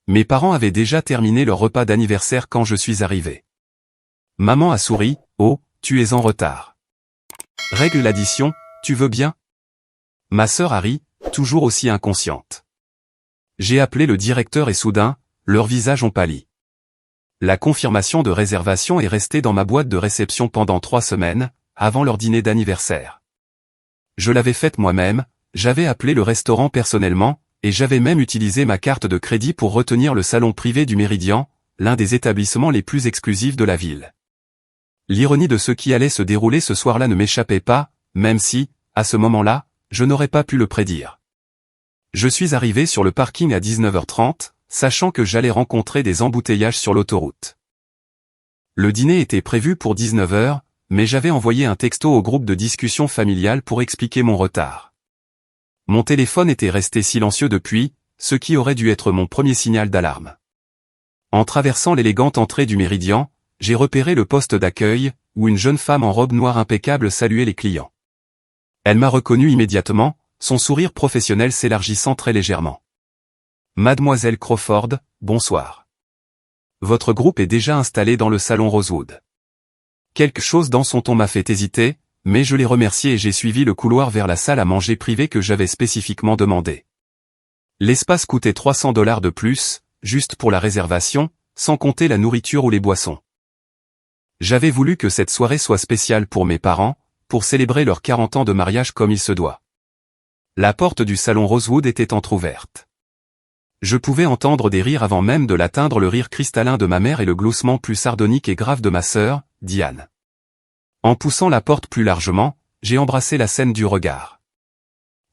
Mes parents avaient déjà terminé leur repas d'anniversaire quand je suis arrivé. Maman a souri, « Oh, tu es en retard. » Règle l'addition, tu veux bien? Ma sœur a ri, toujours aussi inconsciente. J'ai appelé le directeur et soudain, leurs visages ont pâli. La confirmation de réservation est restée dans ma boîte de réception pendant 3 semaines, avant leur dîner d'anniversaire. Je l'avais faite moi-même, j'avais appelé le restaurant personnellement, et j'avais même utilisé ma carte de crédit pour retenir le salon privé du Méridien, l'un des établissements les plus exclusifs de la ville. L'ironie de ce qui allait se dérouler ce soir-là ne m'échappait pas, même si, à ce moment-là, je n'aurais pas pu le prédire. Je suis arrivé sur le parking à 19h30, sachant que j'allais rencontrer des embouteillages sur l'autoroute. Le dîner était prévu pour 19h, mais j'avais envoyé un texto au groupe de discussion familiale pour expliquer mon retard. Mon téléphone était resté silencieux depuis, ce qui aurait dû être mon premier signal d'alarme. En traversant l'élégante entrée du Méridien, j'ai repéré le poste d'accueil, où une jeune femme en robe noire impeccable saluait les clients. Elle m'a reconnu immédiatement, son sourire professionnel s'élargissant très légèrement. « Mademoiselle Crawford, bonsoir. Votre groupe est déjà installé dans le salon Rosewood. » Quelque chose dans son ton m'a fait hésiter, mais je l'ai remercié et j'ai suivi le couloir vers la salle à manger privée que j'avais spécifiquement demandé. L'espace coûtait $300 de plus, juste pour la réservation, sans compter la nourriture ou les boissons. J'avais voulu que cette soirée soit spéciale pour mes parents, pour célébrer leurs 40 ans de mariage comme il se doit. La porte du salon Rosewood était entr'ouverte. Je pouvais entendre des rires avant même de l'atteindre, le rire cristallin de ma mère et le gloussement plus sardonique et grave de ma sœur, Diane. En poussant la porte plus largement, j'ai embrassé la scène du regard.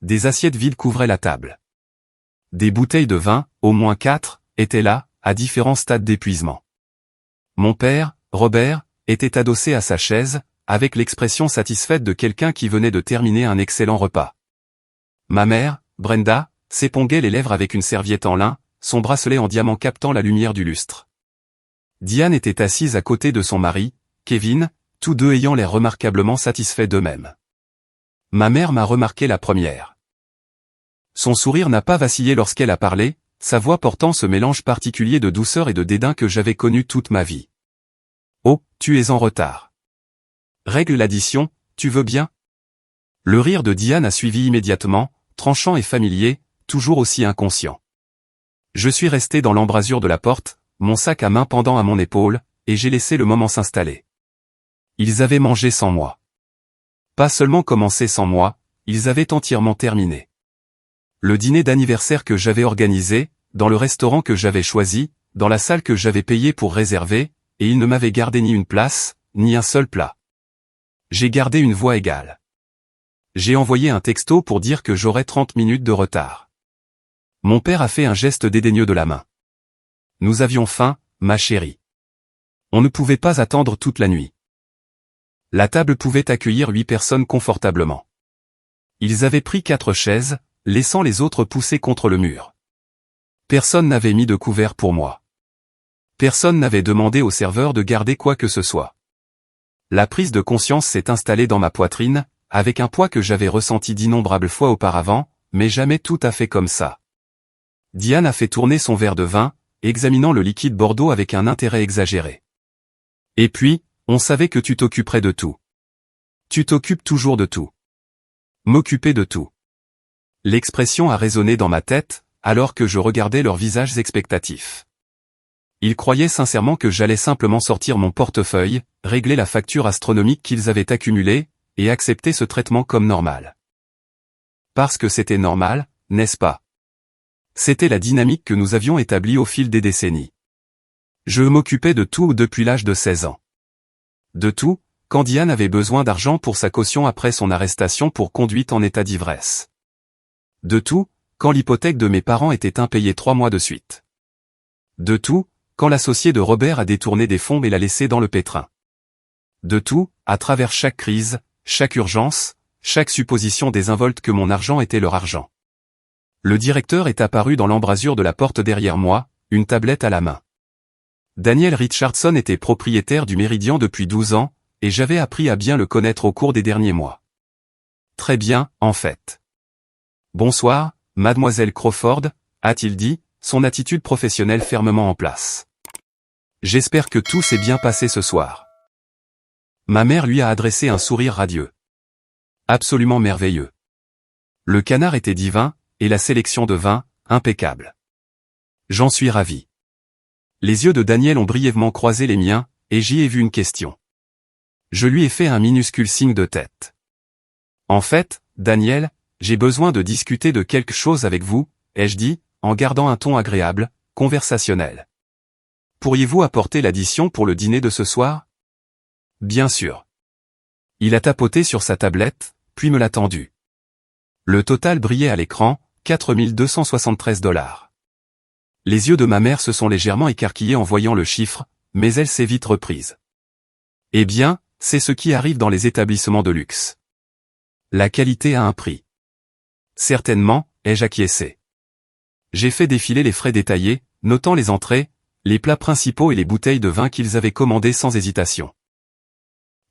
Des assiettes vides couvraient la table. Des bouteilles de vin, au moins 4, étaient là, à différents stades d'épuisement. Mon père, Robert, était adossé à sa chaise, avec l'expression satisfaite de quelqu'un qui venait de terminer un excellent repas. Ma mère, Brenda, s'éponguait les lèvres avec une serviette en lin, son bracelet en diamant captant la lumière du lustre. Diane était assise à côté de son mari, Kevin, tous deux ayant l'air remarquablement satisfaits d'eux-mêmes. Ma mère m'a remarqué la première. Son sourire n'a pas vacillé lorsqu'elle a parlé, sa voix portant ce mélange particulier de douceur et de dédain que j'avais connu toute ma vie. « Oh, tu es en retard. Règle l'addition, tu veux bien ?» Le rire de Diane a suivi immédiatement, tranchant et familier, toujours aussi inconscient. Je suis resté dans l'embrasure de la porte, mon sac à main pendant à mon épaule, et j'ai laissé le moment s'installer. Ils avaient mangé sans moi. Pas seulement commencé sans moi, ils avaient entièrement terminé. Le dîner d'anniversaire que j'avais organisé, dans le restaurant que j'avais choisi, dans la salle que j'avais payé pour réserver, et ils ne m'avaient gardé ni une place, ni un seul plat. J'ai gardé une voix égale. J'ai envoyé un texto pour dire que j'aurais 30 minutes de retard. Mon père a fait un geste dédaigneux de la main. Nous avions faim, ma chérie. On ne pouvait pas attendre toute la nuit. La table pouvait accueillir 8 personnes confortablement. Ils avaient pris 4 chaises, laissant les autres poussées contre le mur. Personne n'avait mis de couvert pour moi. Personne n'avait demandé au serveur de garder quoi que ce soit. La prise de conscience s'est installée dans ma poitrine, avec un poids que j'avais ressenti d'innombrables fois auparavant, mais jamais tout à fait comme ça. Diane a fait tourner son verre de vin, examinant le liquide Bordeaux avec un intérêt exagéré. Et puis, on savait que tu t'occuperais de tout. Tu t'occupes toujours de tout. M'occuper de tout. L'expression a résonné dans ma tête, alors que je regardais leurs visages expectatifs. Ils croyaient sincèrement que j'allais simplement sortir mon portefeuille, régler la facture astronomique qu'ils avaient accumulée, et accepter ce traitement comme normal. Parce que c'était normal, n'est-ce pas? C'était la dynamique que nous avions établie au fil des décennies. Je m'occupais de tout depuis l'âge de 16 ans. De tout, quand Diane avait besoin d'argent pour sa caution après son arrestation pour conduite en état d'ivresse. De tout, quand l'hypothèque de mes parents était impayée 3 mois de suite. De tout, quand l'associé de Robert a détourné des fonds et l'a laissé dans le pétrin. De tout, à travers chaque crise, chaque urgence, chaque supposition désinvolte que mon argent était leur argent. Le directeur est apparu dans l'embrasure de la porte derrière moi, une tablette à la main. Daniel Richardson était propriétaire du Méridien depuis 12 ans, et j'avais appris à bien le connaître au cours des derniers mois. Très bien, en fait. Bonsoir, mademoiselle Crawford, a-t-il dit, son attitude professionnelle fermement en place. J'espère que tout s'est bien passé ce soir. Ma mère lui a adressé un sourire radieux. Absolument merveilleux. Le canard était divin, et la sélection de vin, impeccable. J'en suis ravi. Les yeux de Daniel ont brièvement croisé les miens, et j'y ai vu une question. Je lui ai fait un minuscule signe de tête. En fait, Daniel, j'ai besoin de discuter de quelque chose avec vous, ai-je dit, en gardant un ton agréable, conversationnel. Pourriez-vous apporter l'addition pour le dîner de ce soir? Bien sûr. Il a tapoté sur sa tablette, puis me l'a tendu. Le total brillait à l'écran, 4273 $. Les yeux de ma mère se sont légèrement écarquillés en voyant le chiffre, mais elle s'est vite reprise. Eh bien, c'est ce qui arrive dans les établissements de luxe. La qualité a un prix. Certainement, ai-je acquiescé. J'ai fait défiler les frais détaillés, notant les entrées, les plats principaux et les bouteilles de vin qu'ils avaient commandées sans hésitation.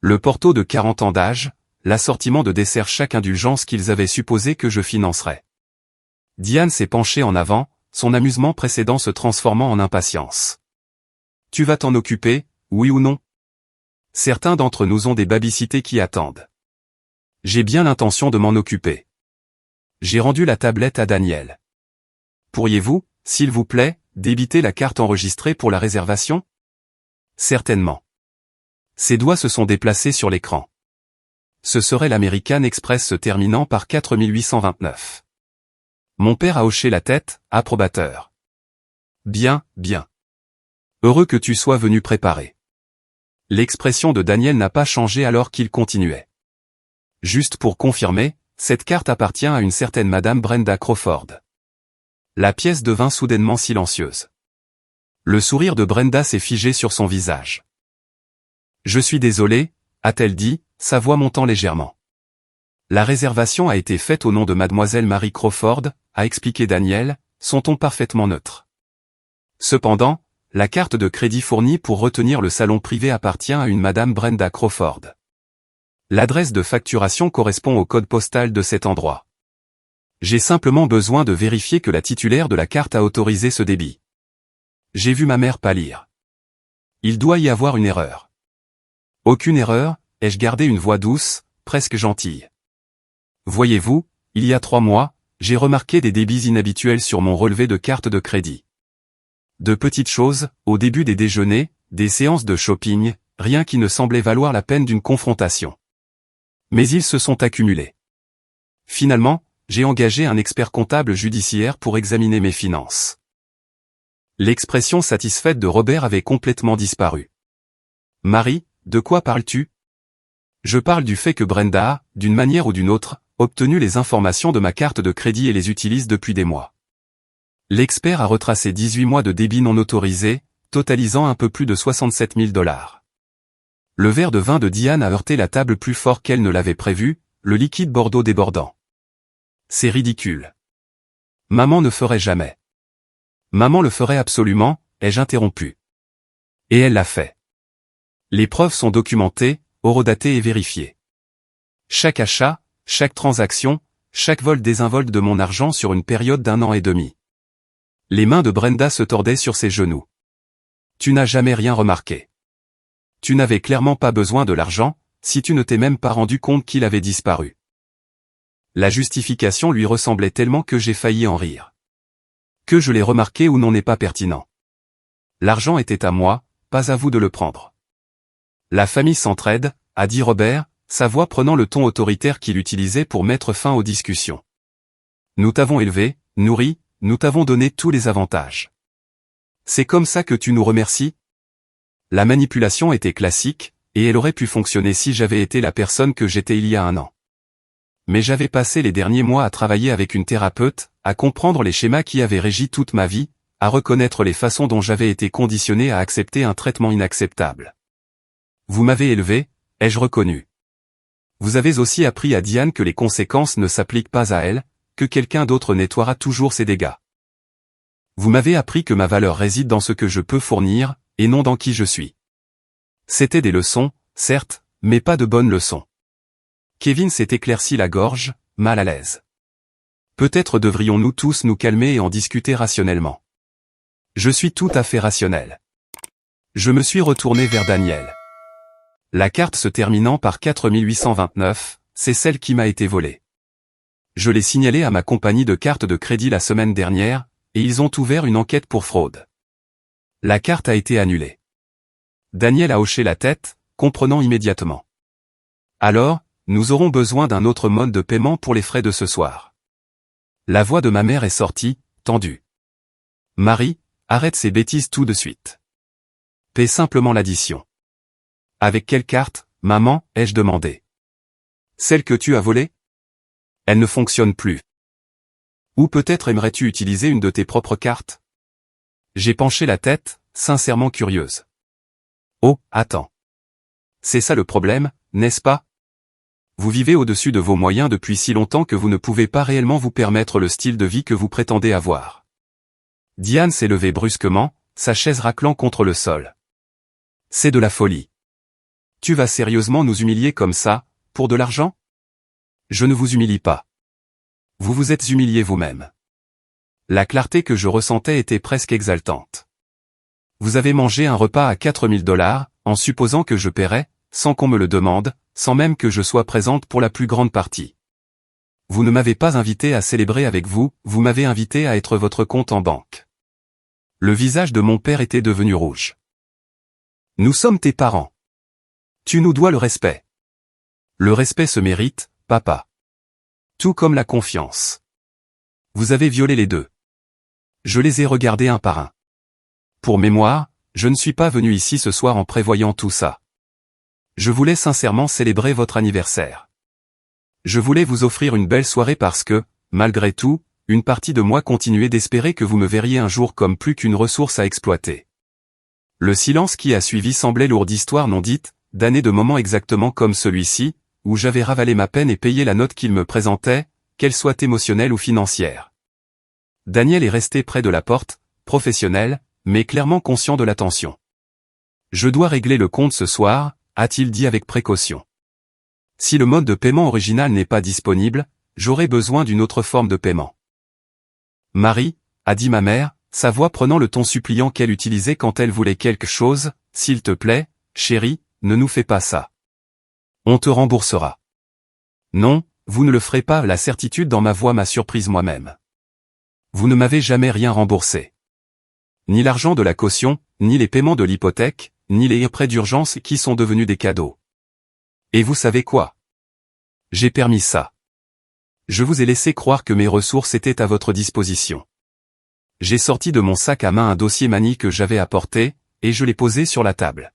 Le porto de 40 ans d'âge, l'assortiment de desserts chaque indulgence qu'ils avaient supposé que je financerais. Diane s'est penchée en avant, son amusement précédent se transformant en impatience. Tu vas t'en occuper, oui ou non? Certains d'entre nous ont des babysitters qui attendent. J'ai bien l'intention de m'en occuper. J'ai rendu la tablette à Daniel. Pourriez-vous, s'il vous plaît, débiter la carte enregistrée pour la réservation? Certainement. Ses doigts se sont déplacés sur l'écran. Ce serait l'American Express se terminant par 4829. Mon père a hoché la tête, approbateur. Bien, bien. Heureux que tu sois venu préparer. L'expression de Daniel n'a pas changé alors qu'il continuait. Juste pour confirmer, cette carte appartient à une certaine Madame Brenda Crawford. La pièce devint soudainement silencieuse. Le sourire de Brenda s'est figé sur son visage. Je suis désolé, a-t-elle dit, sa voix montant légèrement. La réservation a été faite au nom de Mademoiselle Mary Crawford, a expliqué Daniel, son ton parfaitement neutre. Cependant, la carte de crédit fournie pour retenir le salon privé appartient à une Madame Brenda Crawford. L'adresse de facturation correspond au code postal de cet endroit. J'ai simplement besoin de vérifier que la titulaire de la carte a autorisé ce débit. J'ai vu ma mère pâlir. Il doit y avoir une erreur. Aucune erreur, ai-je gardé une voix douce, presque gentille. Voyez-vous, il y a 3 mois, j'ai remarqué des débits inhabituels sur mon relevé de carte de crédit. De petites choses, au début des déjeuners, des séances de shopping, rien qui ne semblait valoir la peine d'une confrontation. Mais ils se sont accumulés. Finalement, j'ai engagé un expert comptable judiciaire pour examiner mes finances. L'expression satisfaite de Robert avait complètement disparu. Marie, de quoi parles-tu? Je parle du fait que Brenda a, d'une manière ou d'une autre, obtenu les informations de ma carte de crédit et les utilise depuis des mois. L'expert a retracé 18 mois de débit non autorisé, totalisant un peu plus de 67 000 $. Le verre de vin de Diane a heurté la table plus fort qu'elle ne l'avait prévu, le liquide Bordeaux débordant. C'est ridicule. Maman ne ferait jamais. Maman le ferait absolument, ai-je interrompu. Et elle l'a fait. Les preuves sont documentées, horodatées et vérifiées. Chaque achat, chaque transaction, chaque vol désinvolte de mon argent sur une période d'1 an et demi. Les mains de Brenda se tordaient sur ses genoux. Tu n'as jamais rien remarqué. Tu n'avais clairement pas besoin de l'argent, si tu ne t'es même pas rendu compte qu'il avait disparu. La justification lui ressemblait tellement que j'ai failli en rire. Que je l'ai remarqué ou non n'est pas pertinent. L'argent était à moi, pas à vous de le prendre. La famille s'entraide, a dit Robert, sa voix prenant le ton autoritaire qu'il utilisait pour mettre fin aux discussions. Nous t'avons élevé, nourri, nous t'avons donné tous les avantages. C'est comme ça que tu nous remercies? La manipulation était classique, et elle aurait pu fonctionner si j'avais été la personne que j'étais il y a 1 an. Mais j'avais passé les derniers mois à travailler avec une thérapeute, à comprendre les schémas qui avaient régi toute ma vie, à reconnaître les façons dont j'avais été conditionné à accepter un traitement inacceptable. Vous m'avez élevé, ai-je reconnu. Vous avez aussi appris à Diane que les conséquences ne s'appliquent pas à elle, que quelqu'un d'autre nettoiera toujours ses dégâts. Vous m'avez appris que ma valeur réside dans ce que je peux fournir, et non dans qui je suis. C'étaient des leçons, certes, mais pas de bonnes leçons. Kevin s'est éclairci la gorge, mal à l'aise. Peut-être devrions-nous tous nous calmer et en discuter rationnellement. Je suis tout à fait rationnel. Je me suis retourné vers Daniel. La carte se terminant par 4829, c'est celle qui m'a été volée. Je l'ai signalée à ma compagnie de cartes de crédit la semaine dernière, et ils ont ouvert une enquête pour fraude. La carte a été annulée. Daniel a hoché la tête, comprenant immédiatement. Alors, nous aurons besoin d'un autre mode de paiement pour les frais de ce soir. La voix de ma mère est sortie, tendue. Marie, arrête ces bêtises tout de suite. Paie simplement l'addition. Avec quelle carte, maman, ai-je demandé. Celle que tu as volée? Elle ne fonctionne plus. Ou peut-être aimerais-tu utiliser une de tes propres cartes? J'ai penché la tête, sincèrement curieuse. Oh, attends. C'est ça le problème, n'est-ce pas? Vous vivez au-dessus de vos moyens depuis si longtemps que vous ne pouvez pas réellement vous permettre le style de vie que vous prétendez avoir. Diane s'est levée brusquement, sa chaise raclant contre le sol. C'est de la folie. Tu vas sérieusement nous humilier comme ça, pour de l'argent? Je ne vous humilie pas. Vous vous êtes humilié vous-même. La clarté que je ressentais était presque exaltante. Vous avez mangé un repas à 4000 $, en supposant que je paierais, sans qu'on me le demande, sans même que je sois présente pour la plus grande partie. Vous ne m'avez pas invité à célébrer avec vous, vous m'avez invité à être votre compte en banque. Le visage de mon père était devenu rouge. Nous sommes tes parents. Tu nous dois le respect. Le respect se mérite, papa. Tout comme la confiance. Vous avez violé les deux. Je les ai regardés un par un. Pour mémoire, je ne suis pas venu ici ce soir en prévoyant tout ça. Je voulais sincèrement célébrer votre anniversaire. Je voulais vous offrir une belle soirée parce que, malgré tout, une partie de moi continuait d'espérer que vous me verriez un jour comme plus qu'une ressource à exploiter. Le silence qui a suivi semblait lourd d'histoires non dites, d'années de moments exactement comme celui-ci, où j'avais ravalé ma peine et payé la note qu'il me présentait, qu'elle soit émotionnelle ou financière. Daniel est resté près de la porte, professionnel, mais clairement conscient de la tension. Je dois régler le compte ce soir, a-t-il dit avec précaution. Si le mode de paiement original n'est pas disponible, j'aurai besoin d'une autre forme de paiement. Marie, a dit ma mère, sa voix prenant le ton suppliant qu'elle utilisait quand elle voulait quelque chose, s'il te plaît, chérie, ne nous fais pas ça. On te remboursera. Non, vous ne le ferez pas, la certitude dans ma voix m'a surprise moi-même. Vous ne m'avez jamais rien remboursé. Ni l'argent de la caution, ni les paiements de l'hypothèque, ni les prêts d'urgence qui sont devenus des cadeaux. Et vous savez quoi? J'ai permis ça. Je vous ai laissé croire que mes ressources étaient à votre disposition. J'ai sorti de mon sac à main un dossier manie que j'avais apporté, et je l'ai posé sur la table.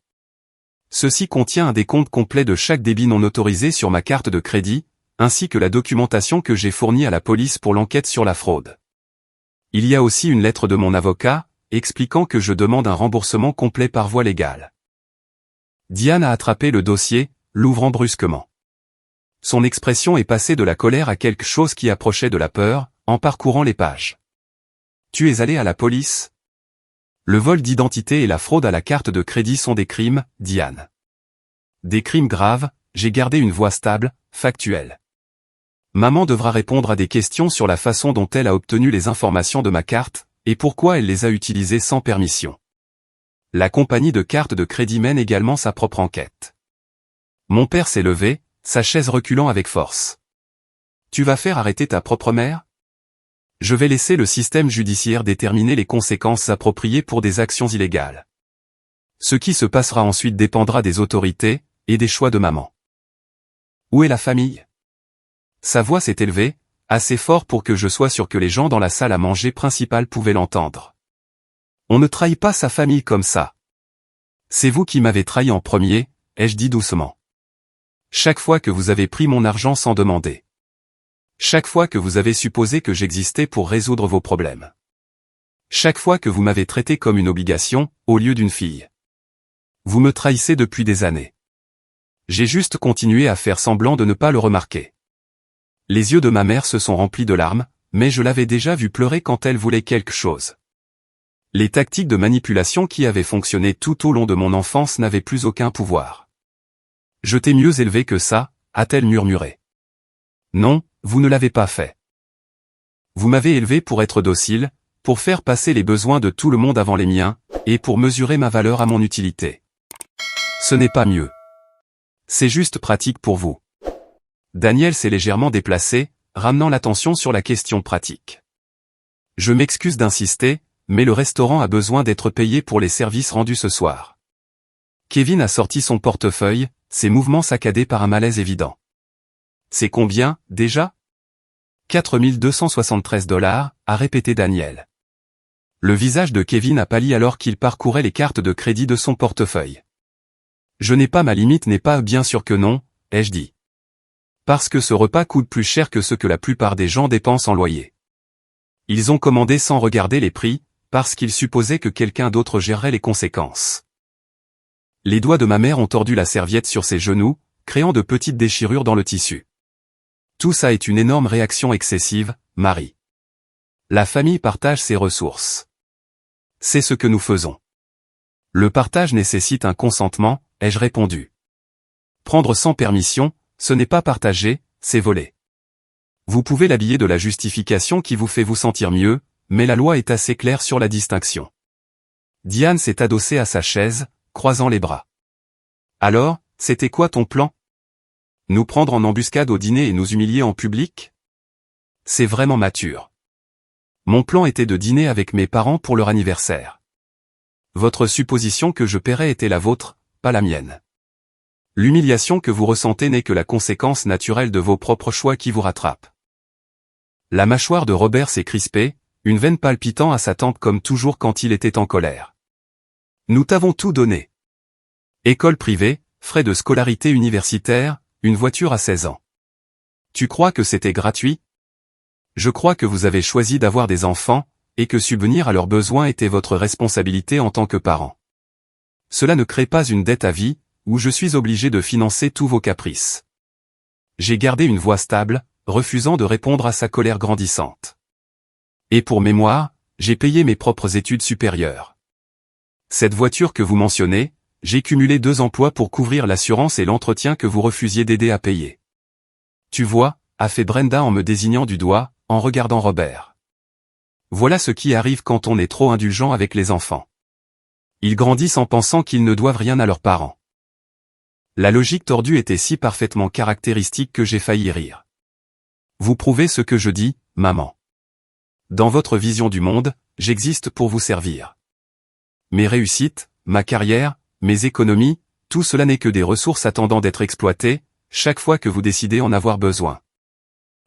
Ceci contient un décompte complet de chaque débit non autorisé sur ma carte de crédit, ainsi que la documentation que j'ai fournie à la police pour l'enquête sur la fraude. Il y a aussi une lettre de mon avocat, expliquant que je demande un remboursement complet par voie légale. Diane a attrapé le dossier, l'ouvrant brusquement. Son expression est passée de la colère à quelque chose qui approchait de la peur, en parcourant les pages. Tu es allé à la police? Le vol d'identité et la fraude à la carte de crédit sont des crimes, Diane. Des crimes graves, j'ai gardé une voix stable, factuelle. Maman devra répondre à des questions sur la façon dont elle a obtenu les informations de ma carte, et pourquoi elle les a utilisées sans permission. La compagnie de cartes de crédit mène également sa propre enquête. Mon père s'est levé, sa chaise reculant avec force. Tu vas faire arrêter ta propre mère? Je vais laisser le système judiciaire déterminer les conséquences appropriées pour des actions illégales. Ce qui se passera ensuite dépendra des autorités, et des choix de maman. Où est la famille? Sa voix s'est élevée, assez fort pour que je sois sûr que les gens dans la salle à manger principale pouvaient l'entendre. On ne trahit pas sa famille comme ça. C'est vous qui m'avez trahi en premier, ai-je dit doucement. Chaque fois que vous avez pris mon argent sans demander. Chaque fois que vous avez supposé que j'existais pour résoudre vos problèmes. Chaque fois que vous m'avez traité comme une obligation, au lieu d'une fille. Vous me trahissez depuis des années. J'ai juste continué à faire semblant de ne pas le remarquer. Les yeux de ma mère se sont remplis de larmes, mais je l'avais déjà vue pleurer quand elle voulait quelque chose. Les tactiques de manipulation qui avaient fonctionné tout au long de mon enfance n'avaient plus aucun pouvoir. Je t'ai mieux élevé que ça, a-t-elle murmuré. Non, vous ne l'avez pas fait. Vous m'avez élevé pour être docile, pour faire passer les besoins de tout le monde avant les miens, et pour mesurer ma valeur à mon utilité. Ce n'est pas mieux. C'est juste pratique pour vous. Daniel s'est légèrement déplacé, ramenant l'attention sur la question pratique. Je m'excuse d'insister, mais le restaurant a besoin d'être payé pour les services rendus ce soir. Kevin a sorti son portefeuille, ses mouvements saccadés par un malaise évident. C'est combien, déjà? 4273 $, a répété Daniel. Le visage de Kevin a pâli alors qu'il parcourait les cartes de crédit de son portefeuille. Je n'ai pas ma limite, n'est pas bien sûr que non, ai-je dit. Parce que ce repas coûte plus cher que ce que la plupart des gens dépensent en loyer. Ils ont commandé sans regarder les prix, parce qu'ils supposaient que quelqu'un d'autre gérerait les conséquences. Les doigts de ma mère ont tordu la serviette sur ses genoux, créant de petites déchirures dans le tissu. Tout ça est une énorme réaction excessive, Marie. La famille partage ses ressources. C'est ce que nous faisons. Le partage nécessite un consentement, ai-je répondu. Prendre sans permission, ce n'est pas partager, c'est voler. Vous pouvez l'habiller de la justification qui vous fait vous sentir mieux, mais la loi est assez claire sur la distinction. Diane s'est adossée à sa chaise, croisant les bras. Alors, c'était quoi ton plan? Nous prendre en embuscade au dîner et nous humilier en public? C'est vraiment mature. Mon plan était de dîner avec mes parents pour leur anniversaire. Votre supposition que je paierais était la vôtre, pas la mienne. L'humiliation que vous ressentez n'est que la conséquence naturelle de vos propres choix qui vous rattrapent. La mâchoire de Robert s'est crispée, une veine palpitant à sa tempe comme toujours quand il était en colère. Nous t'avons tout donné. École privée, frais de scolarité universitaire, une voiture à 16 ans. Tu crois que c'était gratuit? Je crois que vous avez choisi d'avoir des enfants, et que subvenir à leurs besoins était votre responsabilité en tant que parent. Cela ne crée pas une dette à vie, où je suis obligé de financer tous vos caprices. J'ai gardé une voix stable, refusant de répondre à sa colère grandissante. Et pour mémoire, j'ai payé mes propres études supérieures. Cette voiture que vous mentionnez, j'ai cumulé 2 emplois pour couvrir l'assurance et l'entretien que vous refusiez d'aider à payer. Tu vois, a fait Brenda en me désignant du doigt, en regardant Robert. Voilà ce qui arrive quand on est trop indulgent avec les enfants. Ils grandissent en pensant qu'ils ne doivent rien à leurs parents. La logique tordue était si parfaitement caractéristique que j'ai failli rire. Vous prouvez ce que je dis, maman. Dans votre vision du monde, j'existe pour vous servir. Mes réussites, ma carrière, mes économies, tout cela n'est que des ressources attendant d'être exploitées, chaque fois que vous décidez en avoir besoin.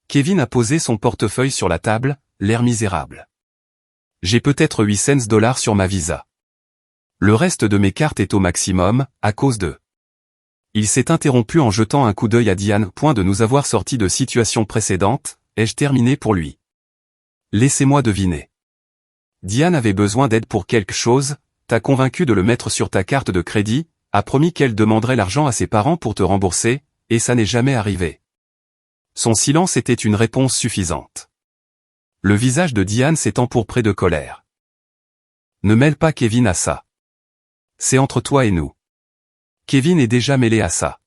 Kevin a posé son portefeuille sur la table, l'air misérable. J'ai peut-être 800 $ sur ma visa. Le reste de mes cartes est au maximum, à cause de... Il s'est interrompu en jetant un coup d'œil à Diane. Point de nous avoir sortis de situations précédentes, ai-je terminé pour lui. Laissez-moi deviner. Diane avait besoin d'aide pour quelque chose, t'a convaincu de le mettre sur ta carte de crédit, a promis qu'elle demanderait l'argent à ses parents pour te rembourser, et ça n'est jamais arrivé. Son silence était une réponse suffisante. Le visage de Diane s'est empourpré de colère. Ne mêle pas Kevin à ça. C'est entre toi et nous. Kevin est déjà mêlé à ça.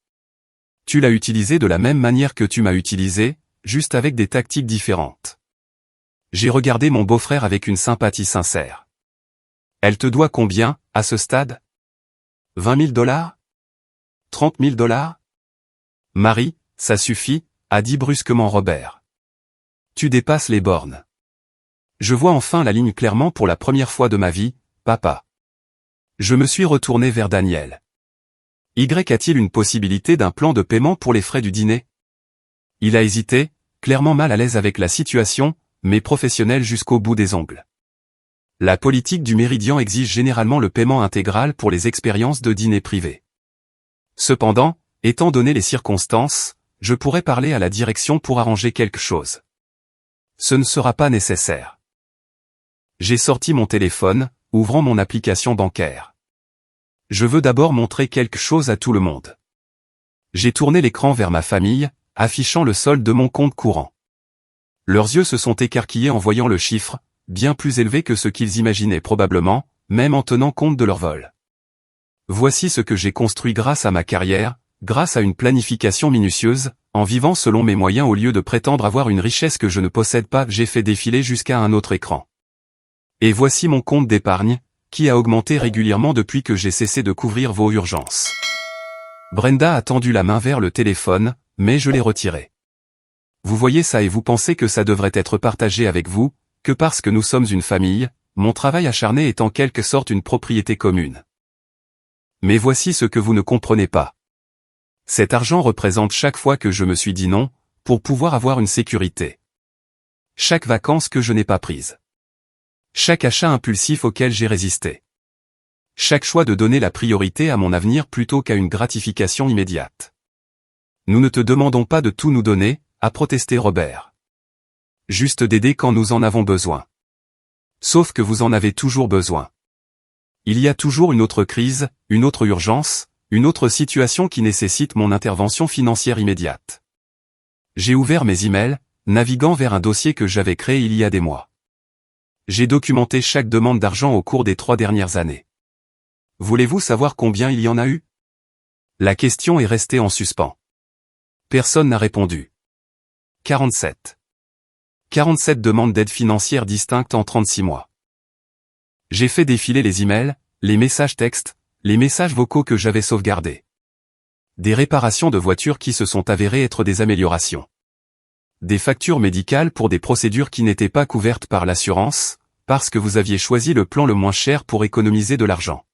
Tu l'as utilisé de la même manière que tu m'as utilisé, juste avec des tactiques différentes. J'ai regardé mon beau-frère avec une sympathie sincère. Elle te doit combien, à ce stade? 20 000 $? 30 000 $? Marie, ça suffit, a dit brusquement Robert. Tu dépasses les bornes. Je vois enfin la ligne clairement pour la première fois de ma vie, papa. Je me suis retourné vers Daniel. A-t-il une possibilité d'un plan de paiement pour les frais du dîner? Il a hésité, clairement mal à l'aise avec la situation, mais professionnel jusqu'au bout des ongles. La politique du Méridien exige généralement le paiement intégral pour les expériences de dîner privés. Cependant, étant donné les circonstances, je pourrais parler à la direction pour arranger quelque chose. Ce ne sera pas nécessaire. J'ai sorti mon téléphone, ouvrant mon application bancaire. Je veux d'abord montrer quelque chose à tout le monde. J'ai tourné l'écran vers ma famille, affichant le solde de mon compte courant. Leurs yeux se sont écarquillés en voyant le chiffre, bien plus élevé que ce qu'ils imaginaient probablement, même en tenant compte de leur vol. Voici ce que j'ai construit grâce à ma carrière, grâce à une planification minutieuse, en vivant selon mes moyens au lieu de prétendre avoir une richesse que je ne possède pas. J'ai fait défiler jusqu'à un autre écran. Et voici mon compte d'épargne, qui a augmenté régulièrement depuis que j'ai cessé de couvrir vos urgences. Brenda a tendu la main vers le téléphone, mais je l'ai retiré. Vous voyez ça et vous pensez que ça devrait être partagé avec vous, que parce que nous sommes une famille, mon travail acharné est en quelque sorte une propriété commune. Mais voici ce que vous ne comprenez pas. Cet argent représente chaque fois que je me suis dit non, pour pouvoir avoir une sécurité. Chaque vacance que je n'ai pas prise. Chaque achat impulsif auquel j'ai résisté. Chaque choix de donner la priorité à mon avenir plutôt qu'à une gratification immédiate. Nous ne te demandons pas de tout nous donner, a protesté Robert. Juste d'aider quand nous en avons besoin. Sauf que vous en avez toujours besoin. Il y a toujours une autre crise, une autre urgence, une autre situation qui nécessite mon intervention financière immédiate. J'ai ouvert mes emails, naviguant vers un dossier que j'avais créé il y a des mois. J'ai documenté chaque demande d'argent au cours des 3 dernières années. Voulez-vous savoir combien il y en a eu? La question est restée en suspens. Personne n'a répondu. 47. 47 demandes d'aide financière distinctes en 36 mois. J'ai fait défiler les emails, les messages textes, les messages vocaux que j'avais sauvegardés. Des réparations de voitures qui se sont avérées être des améliorations. Des factures médicales pour des procédures qui n'étaient pas couvertes par l'assurance, parce que vous aviez choisi le plan le moins cher pour économiser de l'argent.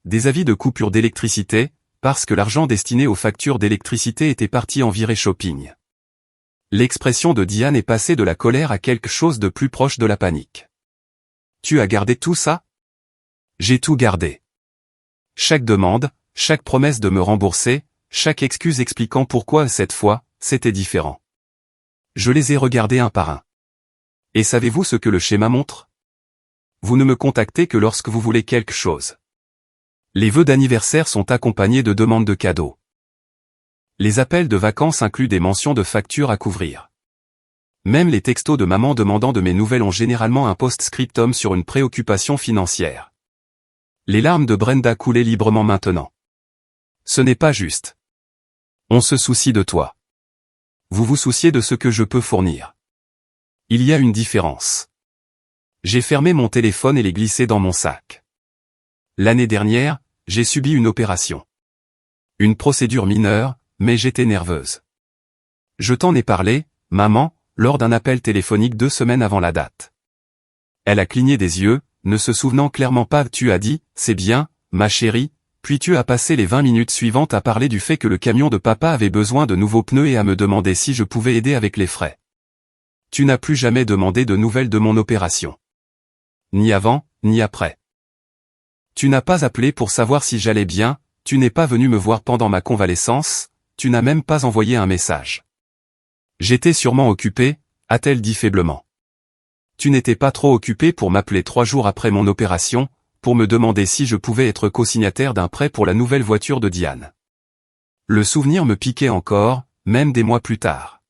Des avis de coupure d'électricité, parce que l'argent destiné aux factures d'électricité était parti en virée shopping. L'expression de Diane est passée de la colère à quelque chose de plus proche de la panique. Tu as gardé tout ça? J'ai tout gardé. Chaque demande, chaque promesse de me rembourser, chaque excuse expliquant pourquoi cette fois, c'était différent. Je les ai regardés un par un. Et savez-vous ce que le schéma montre? Vous ne me contactez que lorsque vous voulez quelque chose. Les vœux d'anniversaire sont accompagnés de demandes de cadeaux. Les appels de vacances incluent des mentions de factures à couvrir. Même les textos de maman demandant de mes nouvelles ont généralement un post-scriptum sur une préoccupation financière. Les larmes de Brenda coulaient librement maintenant. Ce n'est pas juste. On se soucie de toi. Vous vous souciez de ce que je peux fournir. Il y a une différence. J'ai fermé mon téléphone et l'ai glissé dans mon sac. L'année dernière, j'ai subi une opération. Une procédure mineure, mais j'étais nerveuse. Je t'en ai parlé, maman, lors d'un appel téléphonique 2 semaines avant la date. Elle a cligné des yeux, ne se souvenant clairement pas. Tu as dit, c'est bien, ma chérie, puis tu as passé les 20 minutes suivantes à parler du fait que le camion de papa avait besoin de nouveaux pneus et à me demander si je pouvais aider avec les frais. Tu n'as plus jamais demandé de nouvelles de mon opération. Ni avant, ni après. Tu n'as pas appelé pour savoir si j'allais bien, tu n'es pas venu me voir pendant ma convalescence, tu n'as même pas envoyé un message. J'étais sûrement occupé, a-t-elle dit faiblement. Tu n'étais pas trop occupé pour m'appeler 3 jours après mon opération, pour me demander si je pouvais être co-signataire d'un prêt pour la nouvelle voiture de Diane. Le souvenir me piquait encore, même des mois plus tard.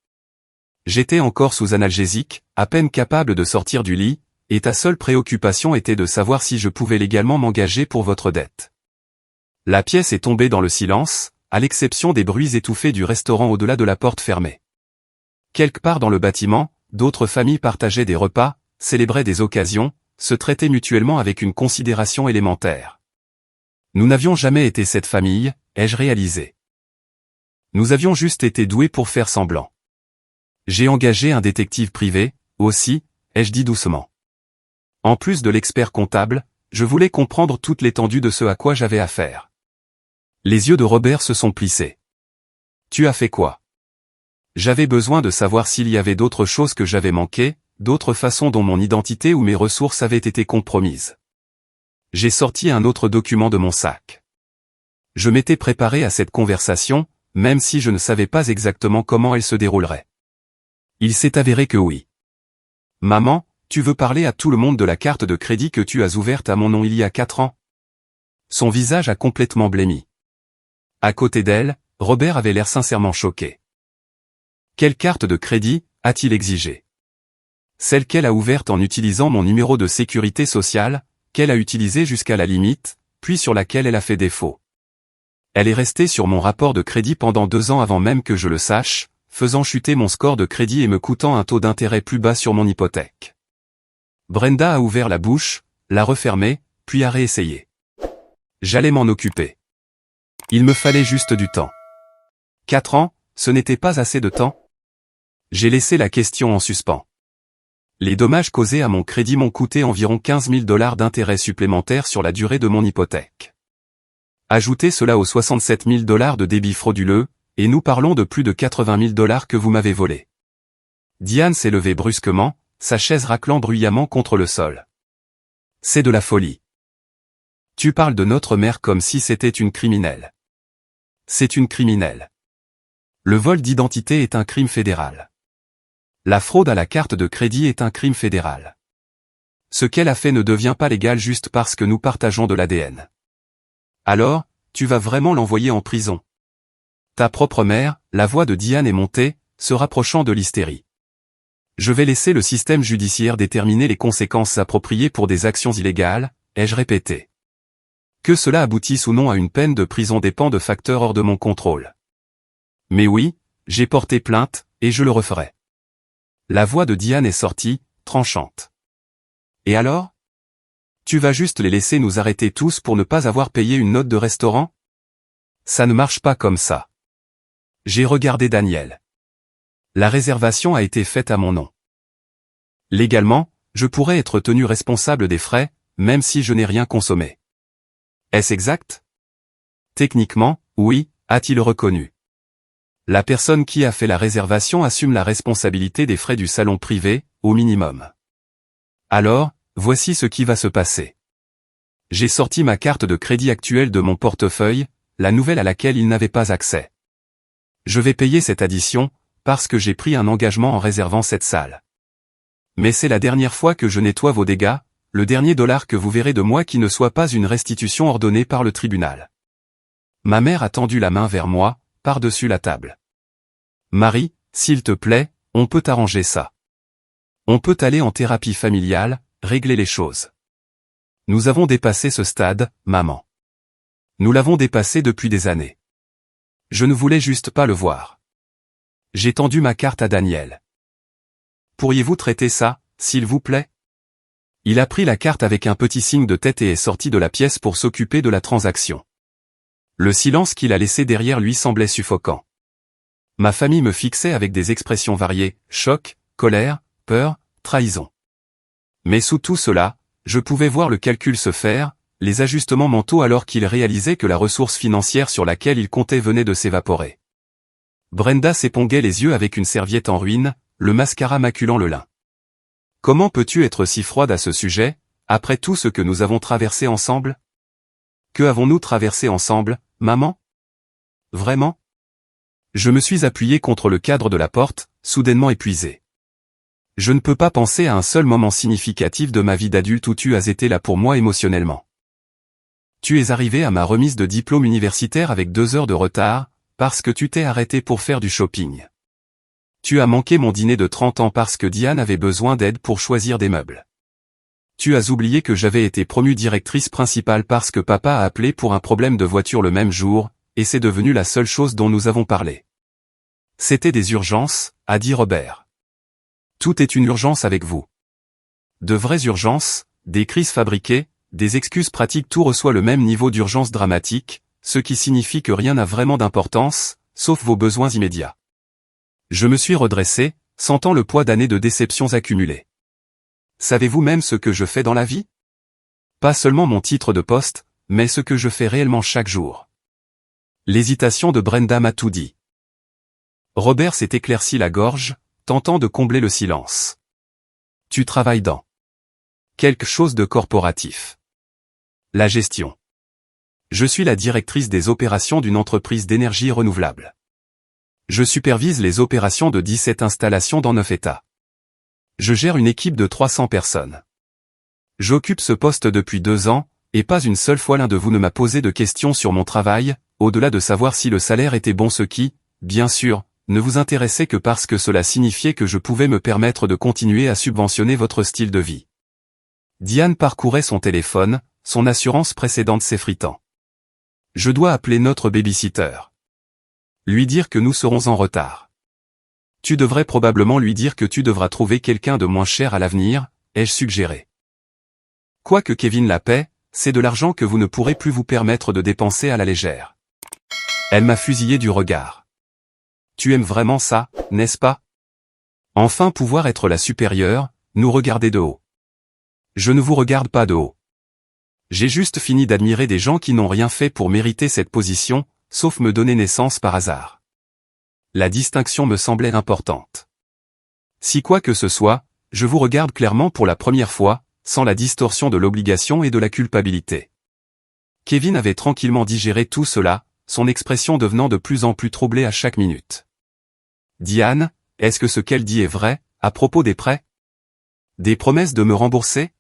J'étais encore sous analgésique, à peine capable de sortir du lit, et ta seule préoccupation était de savoir si je pouvais légalement m'engager pour votre dette. La pièce est tombée dans le silence, à l'exception des bruits étouffés du restaurant au-delà de la porte fermée. Quelque part dans le bâtiment, d'autres familles partageaient des repas, célébraient des occasions, se traitaient mutuellement avec une considération élémentaire. Nous n'avions jamais été cette famille, ai-je réalisé. Nous avions juste été doués pour faire semblant. J'ai engagé un détective privé, aussi, ai-je dit doucement. En plus de l'expert comptable, je voulais comprendre toute l'étendue de ce à quoi j'avais affaire. Les yeux de Robert se sont plissés. Tu as fait quoi? J'avais besoin de savoir s'il y avait d'autres choses que j'avais manquées, d'autres façons dont mon identité ou mes ressources avaient été compromises. J'ai sorti un autre document de mon sac. Je m'étais préparé à cette conversation, même si je ne savais pas exactement comment elle se déroulerait. Il s'est avéré que oui. Maman, tu veux parler à tout le monde de la carte de crédit que tu as ouverte à mon nom il y a 4 ans? Son visage a complètement blêmi. À côté d'elle, Robert avait l'air sincèrement choqué. Quelle carte de crédit a-t-il exigé? Celle qu'elle a ouverte en utilisant mon numéro de sécurité sociale, qu'elle a utilisée jusqu'à la limite, puis sur laquelle elle a fait défaut. Elle est restée sur mon rapport de crédit pendant 2 ans avant même que je le sache, faisant chuter mon score de crédit et me coûtant un taux d'intérêt plus bas sur mon hypothèque. Brenda a ouvert la bouche, l'a refermée, puis a réessayé. J'allais m'en occuper. Il me fallait juste du temps. 4 ans, ce n'était pas assez de temps? J'ai laissé la question en suspens. Les dommages causés à mon crédit m'ont coûté environ 15 000 $ d'intérêts supplémentaires sur la durée de mon hypothèque. Ajoutez cela aux 67 000 $ de débit frauduleux, et nous parlons de plus de 80 000 $ que vous m'avez volés. Diane s'est levée brusquement, sa chaise raclant bruyamment contre le sol. C'est de la folie. Tu parles de notre mère comme si c'était une criminelle. C'est une criminelle. Le vol d'identité est un crime fédéral. La fraude à la carte de crédit est un crime fédéral. Ce qu'elle a fait ne devient pas légal juste parce que nous partageons de l'ADN. Alors, tu vas vraiment l'envoyer en prison. Ta propre mère, la voix de Diane est montée, se rapprochant de l'hystérie. Je vais laisser le système judiciaire déterminer les conséquences appropriées pour des actions illégales, ai-je répété. Que cela aboutisse ou non à une peine de prison dépend de facteurs hors de mon contrôle. Mais oui, j'ai porté plainte, et je le referai. La voix de Diane est sortie, tranchante. Et alors? Tu vas juste les laisser nous arrêter tous pour ne pas avoir payé une note de restaurant? Ça ne marche pas comme ça. J'ai regardé Daniel. La réservation a été faite à mon nom. Légalement, je pourrais être tenu responsable des frais, même si je n'ai rien consommé. Est-ce exact? Techniquement, oui, a-t-il reconnu. La personne qui a fait la réservation assume la responsabilité des frais du salon privé, au minimum. Alors, voici ce qui va se passer. J'ai sorti ma carte de crédit actuelle de mon portefeuille, la nouvelle à laquelle il n'avait pas accès. Je vais payer cette addition, parce que j'ai pris un engagement en réservant cette salle. Mais c'est la dernière fois que je nettoie vos dégâts, le dernier dollar que vous verrez de moi qui ne soit pas une restitution ordonnée par le tribunal. Ma mère a tendu la main vers moi, par-dessus la table. Marie, s'il te plaît, on peut arranger ça. On peut aller en thérapie familiale, régler les choses. Nous avons dépassé ce stade, maman. Nous l'avons dépassé depuis des années. Je ne voulais juste pas le voir. J'ai tendu ma carte à Daniel. Pourriez-vous traiter ça, s'il vous plaît? Il a pris la carte avec un petit signe de tête et est sorti de la pièce pour s'occuper de la transaction. Le silence qu'il a laissé derrière lui semblait suffocant. Ma famille me fixait avec des expressions variées, choc, colère, peur, trahison. Mais sous tout cela, je pouvais voir le calcul se faire, les ajustements mentaux alors qu'il réalisait que la ressource financière sur laquelle il comptait venait de s'évaporer. Brenda s'éponguait les yeux avec une serviette en ruine, le mascara maculant le lin. Comment peux-tu être si froide à ce sujet, après tout ce que nous avons traversé ensemble? Que avons-nous traversé ensemble, maman? Vraiment? Je me suis appuyé contre le cadre de la porte, soudainement épuisé. Je ne peux pas penser à un seul moment significatif de ma vie d'adulte où tu as été là pour moi émotionnellement. Tu es arrivé à ma remise de diplôme universitaire avec 2 heures de retard, parce que tu t'es arrêté pour faire du shopping. Tu as manqué mon dîner de 30 ans parce que Diane avait besoin d'aide pour choisir des meubles. Tu as oublié que j'avais été promue directrice principale parce que papa a appelé pour un problème de voiture le même jour, et c'est devenu la seule chose dont nous avons parlé. C'était des urgences, a dit Robert. Tout est une urgence avec vous. De vraies urgences, des crises fabriquées, des excuses pratiques, tout reçoit le même niveau d'urgence dramatique, ce qui signifie que rien n'a vraiment d'importance, sauf vos besoins immédiats. Je me suis redressé, sentant le poids d'années de déceptions accumulées. Savez-vous même ce que je fais dans la vie? Pas seulement mon titre de poste, mais ce que je fais réellement chaque jour. L'hésitation de Brenda m'a tout dit. Robert s'est éclairci la gorge, tentant de combler le silence. Tu travailles dans quelque chose de corporatif. La gestion. Je suis la directrice des opérations d'une entreprise d'énergie renouvelable. Je supervise les opérations de 17 installations dans 9 États. Je gère une équipe de 300 personnes. J'occupe ce poste depuis 2 ans, et pas une seule fois l'un de vous ne m'a posé de questions sur mon travail, au-delà de savoir si le salaire était bon, ce qui, bien sûr, ne vous intéressait que parce que cela signifiait que je pouvais me permettre de continuer à subventionner votre style de vie. Diane parcourait son téléphone, son assurance précédente s'effritant. Je dois appeler notre babysitter. Lui dire que nous serons en retard. Tu devrais probablement lui dire que tu devras trouver quelqu'un de moins cher à l'avenir, ai-je suggéré. Quoique Kevin la paie, c'est de l'argent que vous ne pourrez plus vous permettre de dépenser à la légère. Elle m'a fusillé du regard. Tu aimes vraiment ça, n'est-ce pas? Enfin pouvoir être la supérieure, nous regarder de haut. Je ne vous regarde pas de haut. J'ai juste fini d'admirer des gens qui n'ont rien fait pour mériter cette position, sauf me donner naissance par hasard. La distinction me semblait importante. Si quoi que ce soit, je vous regarde clairement pour la première fois, sans la distorsion de l'obligation et de la culpabilité. Kevin avait tranquillement digéré tout cela, son expression devenant de plus en plus troublée à chaque minute. Diane, est-ce que ce qu'elle dit est vrai, à propos des prêts? Des promesses de me rembourser?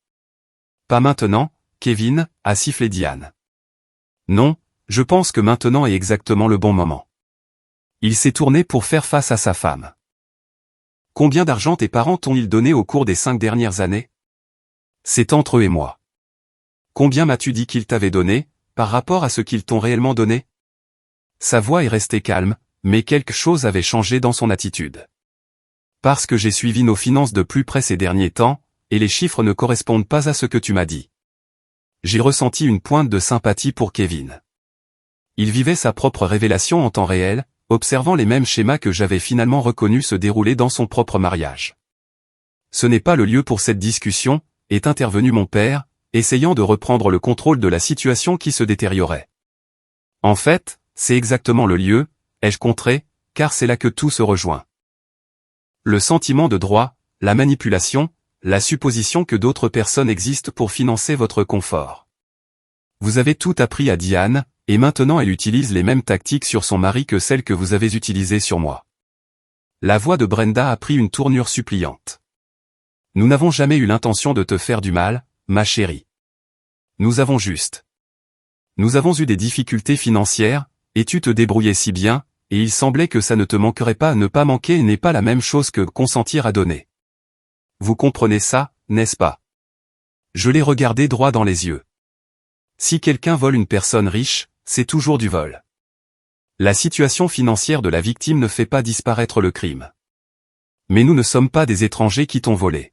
Pas maintenant, Kevin, a sifflé Diane. Non, je pense que maintenant est exactement le bon moment. Il s'est tourné pour faire face à sa femme. Combien d'argent tes parents t'ont-ils donné au cours des 5 dernières années? C'est entre eux et moi. Combien m'as-tu dit qu'ils t'avaient donné, par rapport à ce qu'ils t'ont réellement donné? Sa voix est restée calme, mais quelque chose avait changé dans son attitude. Parce que j'ai suivi nos finances de plus près ces derniers temps, et les chiffres ne correspondent pas à ce que tu m'as dit. J'ai ressenti une pointe de sympathie pour Kevin. Il vivait sa propre révélation en temps réel, observant les mêmes schémas que j'avais finalement reconnus se dérouler dans son propre mariage. Ce n'est pas le lieu pour cette discussion, est intervenu mon père, essayant de reprendre le contrôle de la situation qui se détériorait. En fait, c'est exactement le lieu, ai-je contré, car c'est là que tout se rejoint. Le sentiment de droit, la manipulation, la supposition que d'autres personnes existent pour financer votre confort. Vous avez tout appris à Diane, et maintenant elle utilise les mêmes tactiques sur son mari que celles que vous avez utilisées sur moi. La voix de Brenda a pris une tournure suppliante. Nous n'avons jamais eu l'intention de te faire du mal, ma chérie. Nous avons eu des difficultés financières, et tu te débrouillais si bien, et il semblait que ça ne te manquerait pas. Ne pas manquer n'est pas la même chose que consentir à donner. Vous comprenez ça, n'est-ce pas? Je l'ai regardé droit dans les yeux. Si quelqu'un vole une personne riche, c'est toujours du vol. La situation financière de la victime ne fait pas disparaître le crime. Mais nous ne sommes pas des étrangers qui t'ont volé.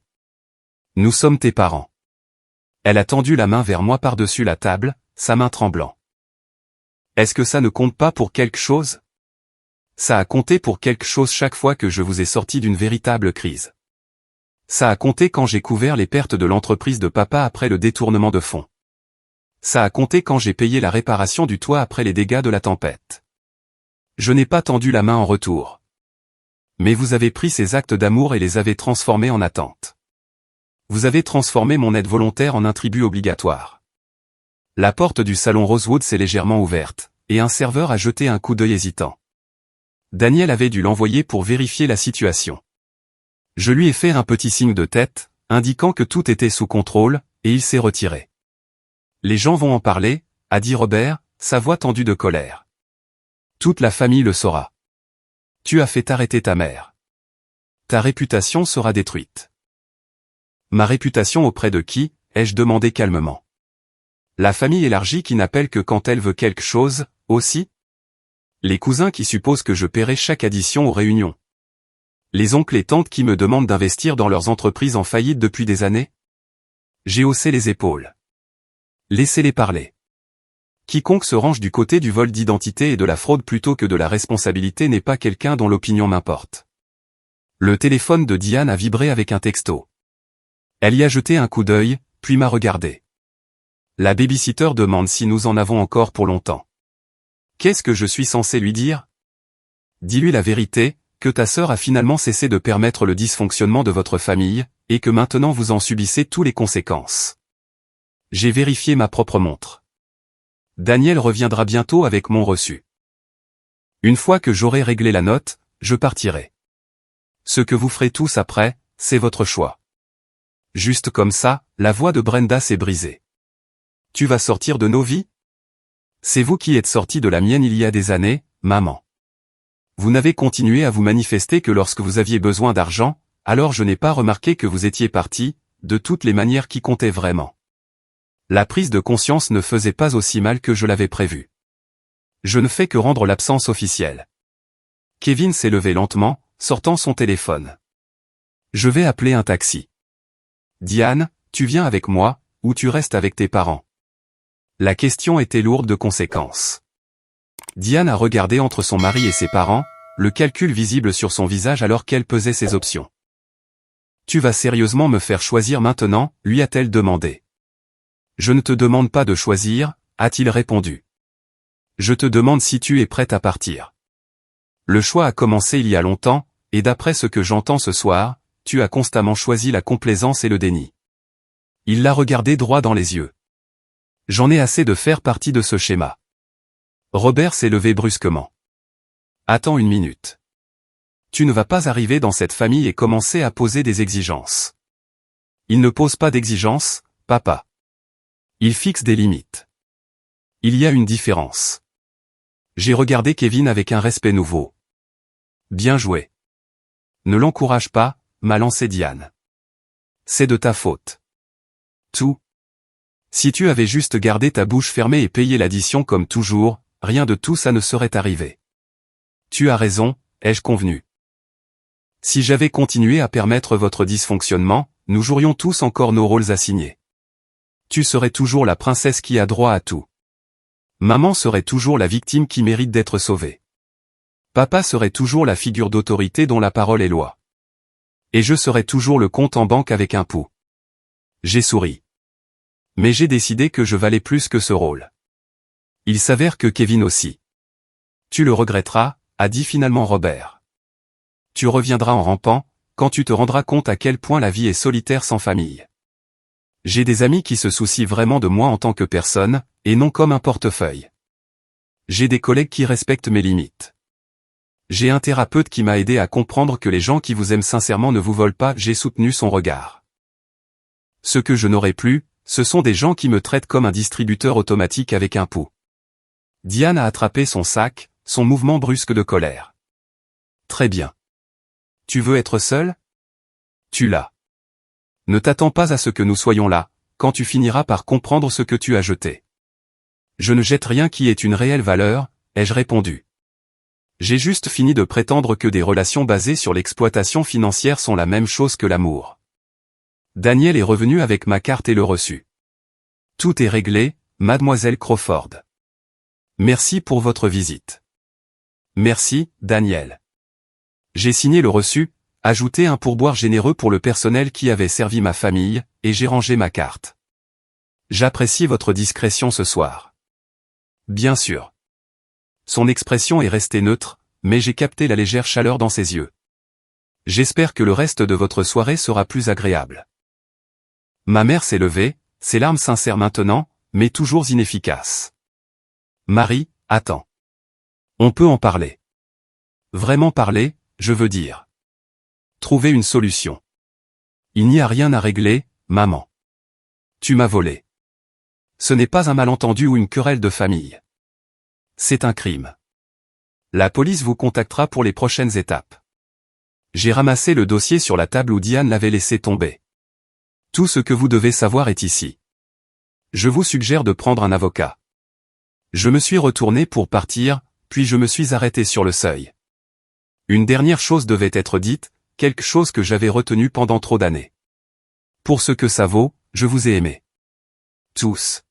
Nous sommes tes parents. Elle a tendu la main vers moi par-dessus la table, sa main tremblant. Est-ce que ça ne compte pas pour quelque chose? Ça a compté pour quelque chose chaque fois que je vous ai sorti d'une véritable crise. Ça a compté quand j'ai couvert les pertes de l'entreprise de papa après le détournement de fonds. Ça a compté quand j'ai payé la réparation du toit après les dégâts de la tempête. Je n'ai pas tendu la main en retour. Mais vous avez pris ces actes d'amour et les avez transformés en attente. Vous avez transformé mon aide volontaire en un tribut obligatoire. La porte du salon Rosewood s'est légèrement ouverte, et un serveur a jeté un coup d'œil hésitant. Daniel avait dû l'envoyer pour vérifier la situation. Je lui ai fait un petit signe de tête, indiquant que tout était sous contrôle, et il s'est retiré. Les gens vont en parler, a dit Robert, sa voix tendue de colère. Toute la famille le saura. Tu as fait arrêter ta mère. Ta réputation sera détruite. Ma réputation auprès de qui, ai-je demandé calmement. La famille élargie qui n'appelle que quand elle veut quelque chose, aussi? Les cousins qui supposent que je paierai chaque addition aux réunions. Les oncles et tantes qui me demandent d'investir dans leurs entreprises en faillite depuis des années? J'ai haussé les épaules. Laissez-les parler. Quiconque se range du côté du vol d'identité et de la fraude plutôt que de la responsabilité n'est pas quelqu'un dont l'opinion m'importe. Le téléphone de Diane a vibré avec un texto. Elle y a jeté un coup d'œil, puis m'a regardé. La babysitter demande si nous en avons encore pour longtemps. Qu'est-ce que je suis censé lui dire? Dis-lui la vérité, que ta sœur a finalement cessé de permettre le dysfonctionnement de votre famille, et que maintenant vous en subissez toutes les conséquences. J'ai vérifié ma propre montre. Daniel reviendra bientôt avec mon reçu. Une fois que j'aurai réglé la note, je partirai. Ce que vous ferez tous après, c'est votre choix. Juste comme ça, la voix de Brenda s'est brisée. Tu vas sortir de nos vies? C'est vous qui êtes sorti de la mienne il y a des années, maman. Vous n'avez continué à vous manifester que lorsque vous aviez besoin d'argent, alors je n'ai pas remarqué que vous étiez parti, de toutes les manières qui comptaient vraiment. La prise de conscience ne faisait pas aussi mal que je l'avais prévu. Je ne fais que rendre l'absence officielle. Kevin s'est levé lentement, sortant son téléphone. Je vais appeler un taxi. Diane, tu viens avec moi, ou tu restes avec tes parents? La question était lourde de conséquences. Diane a regardé entre son mari et ses parents, le calcul visible sur son visage alors qu'elle pesait ses options. Tu vas sérieusement me faire choisir maintenant, lui a-t-elle demandé. Je ne te demande pas de choisir, a-t-il répondu. Je te demande si tu es prête à partir. Le choix a commencé il y a longtemps, et d'après ce que j'entends ce soir, tu as constamment choisi la complaisance et le déni. Il l'a regardé droit dans les yeux. J'en ai assez de faire partie de ce schéma. Robert s'est levé brusquement. Attends une minute. Tu ne vas pas arriver dans cette famille et commencer à poser des exigences. Il ne pose pas d'exigences, papa. Il fixe des limites. Il y a une différence. J'ai regardé Kevin avec un respect nouveau. Bien joué. Ne l'encourage pas, m'a lancé Diane. C'est de ta faute. Tout. Si tu avais juste gardé ta bouche fermée et payé l'addition comme toujours, rien de tout ça ne serait arrivé. Tu as raison, ai-je convenu. Si j'avais continué à permettre votre dysfonctionnement, nous jouerions tous encore nos rôles assignés. Tu serais toujours la princesse qui a droit à tout. Maman serait toujours la victime qui mérite d'être sauvée. Papa serait toujours la figure d'autorité dont la parole est loi. Et je serais toujours le compte en banque avec un pouls. J'ai souri. Mais j'ai décidé que je valais plus que ce rôle. Il s'avère que Kevin aussi. Tu le regretteras, a dit finalement Robert. Tu reviendras en rampant, quand tu te rendras compte à quel point la vie est solitaire sans famille. J'ai des amis qui se soucient vraiment de moi en tant que personne, et non comme un portefeuille. J'ai des collègues qui respectent mes limites. J'ai un thérapeute qui m'a aidé à comprendre que les gens qui vous aiment sincèrement ne vous volent pas, j'ai soutenu son regard. Ce que je n'aurai plus, ce sont des gens qui me traitent comme un distributeur automatique avec un pouls. Diane a attrapé son sac, son mouvement brusque de colère. Très bien. Tu veux être seul? Tu l'as. Ne t'attends pas à ce que nous soyons là, quand tu finiras par comprendre ce que tu as jeté. Je ne jette rien qui ait une réelle valeur, ai-je répondu. J'ai juste fini de prétendre que des relations basées sur l'exploitation financière sont la même chose que l'amour. Daniel est revenu avec ma carte et le reçu. Tout est réglé, mademoiselle Crawford. Merci pour votre visite. Merci, Daniel. J'ai signé le reçu, ajouté un pourboire généreux pour le personnel qui avait servi ma famille, et j'ai rangé ma carte. J'apprécie votre discrétion ce soir. Bien sûr. Son expression est restée neutre, mais j'ai capté la légère chaleur dans ses yeux. J'espère que le reste de votre soirée sera plus agréable. Ma mère s'est levée, ses larmes sincères maintenant, mais toujours inefficaces. Marie, attends. On peut en parler. Vraiment parler, je veux dire. Trouver une solution. Il n'y a rien à régler, maman. Tu m'as volé. Ce n'est pas un malentendu ou une querelle de famille. C'est un crime. La police vous contactera pour les prochaines étapes. J'ai ramassé le dossier sur la table où Diane l'avait laissé tomber. Tout ce que vous devez savoir est ici. Je vous suggère de prendre un avocat. Je me suis retourné pour partir, puis je me suis arrêté sur le seuil. Une dernière chose devait être dite, quelque chose que j'avais retenu pendant trop d'années. Pour ce que ça vaut, je vous ai aimé. Tous.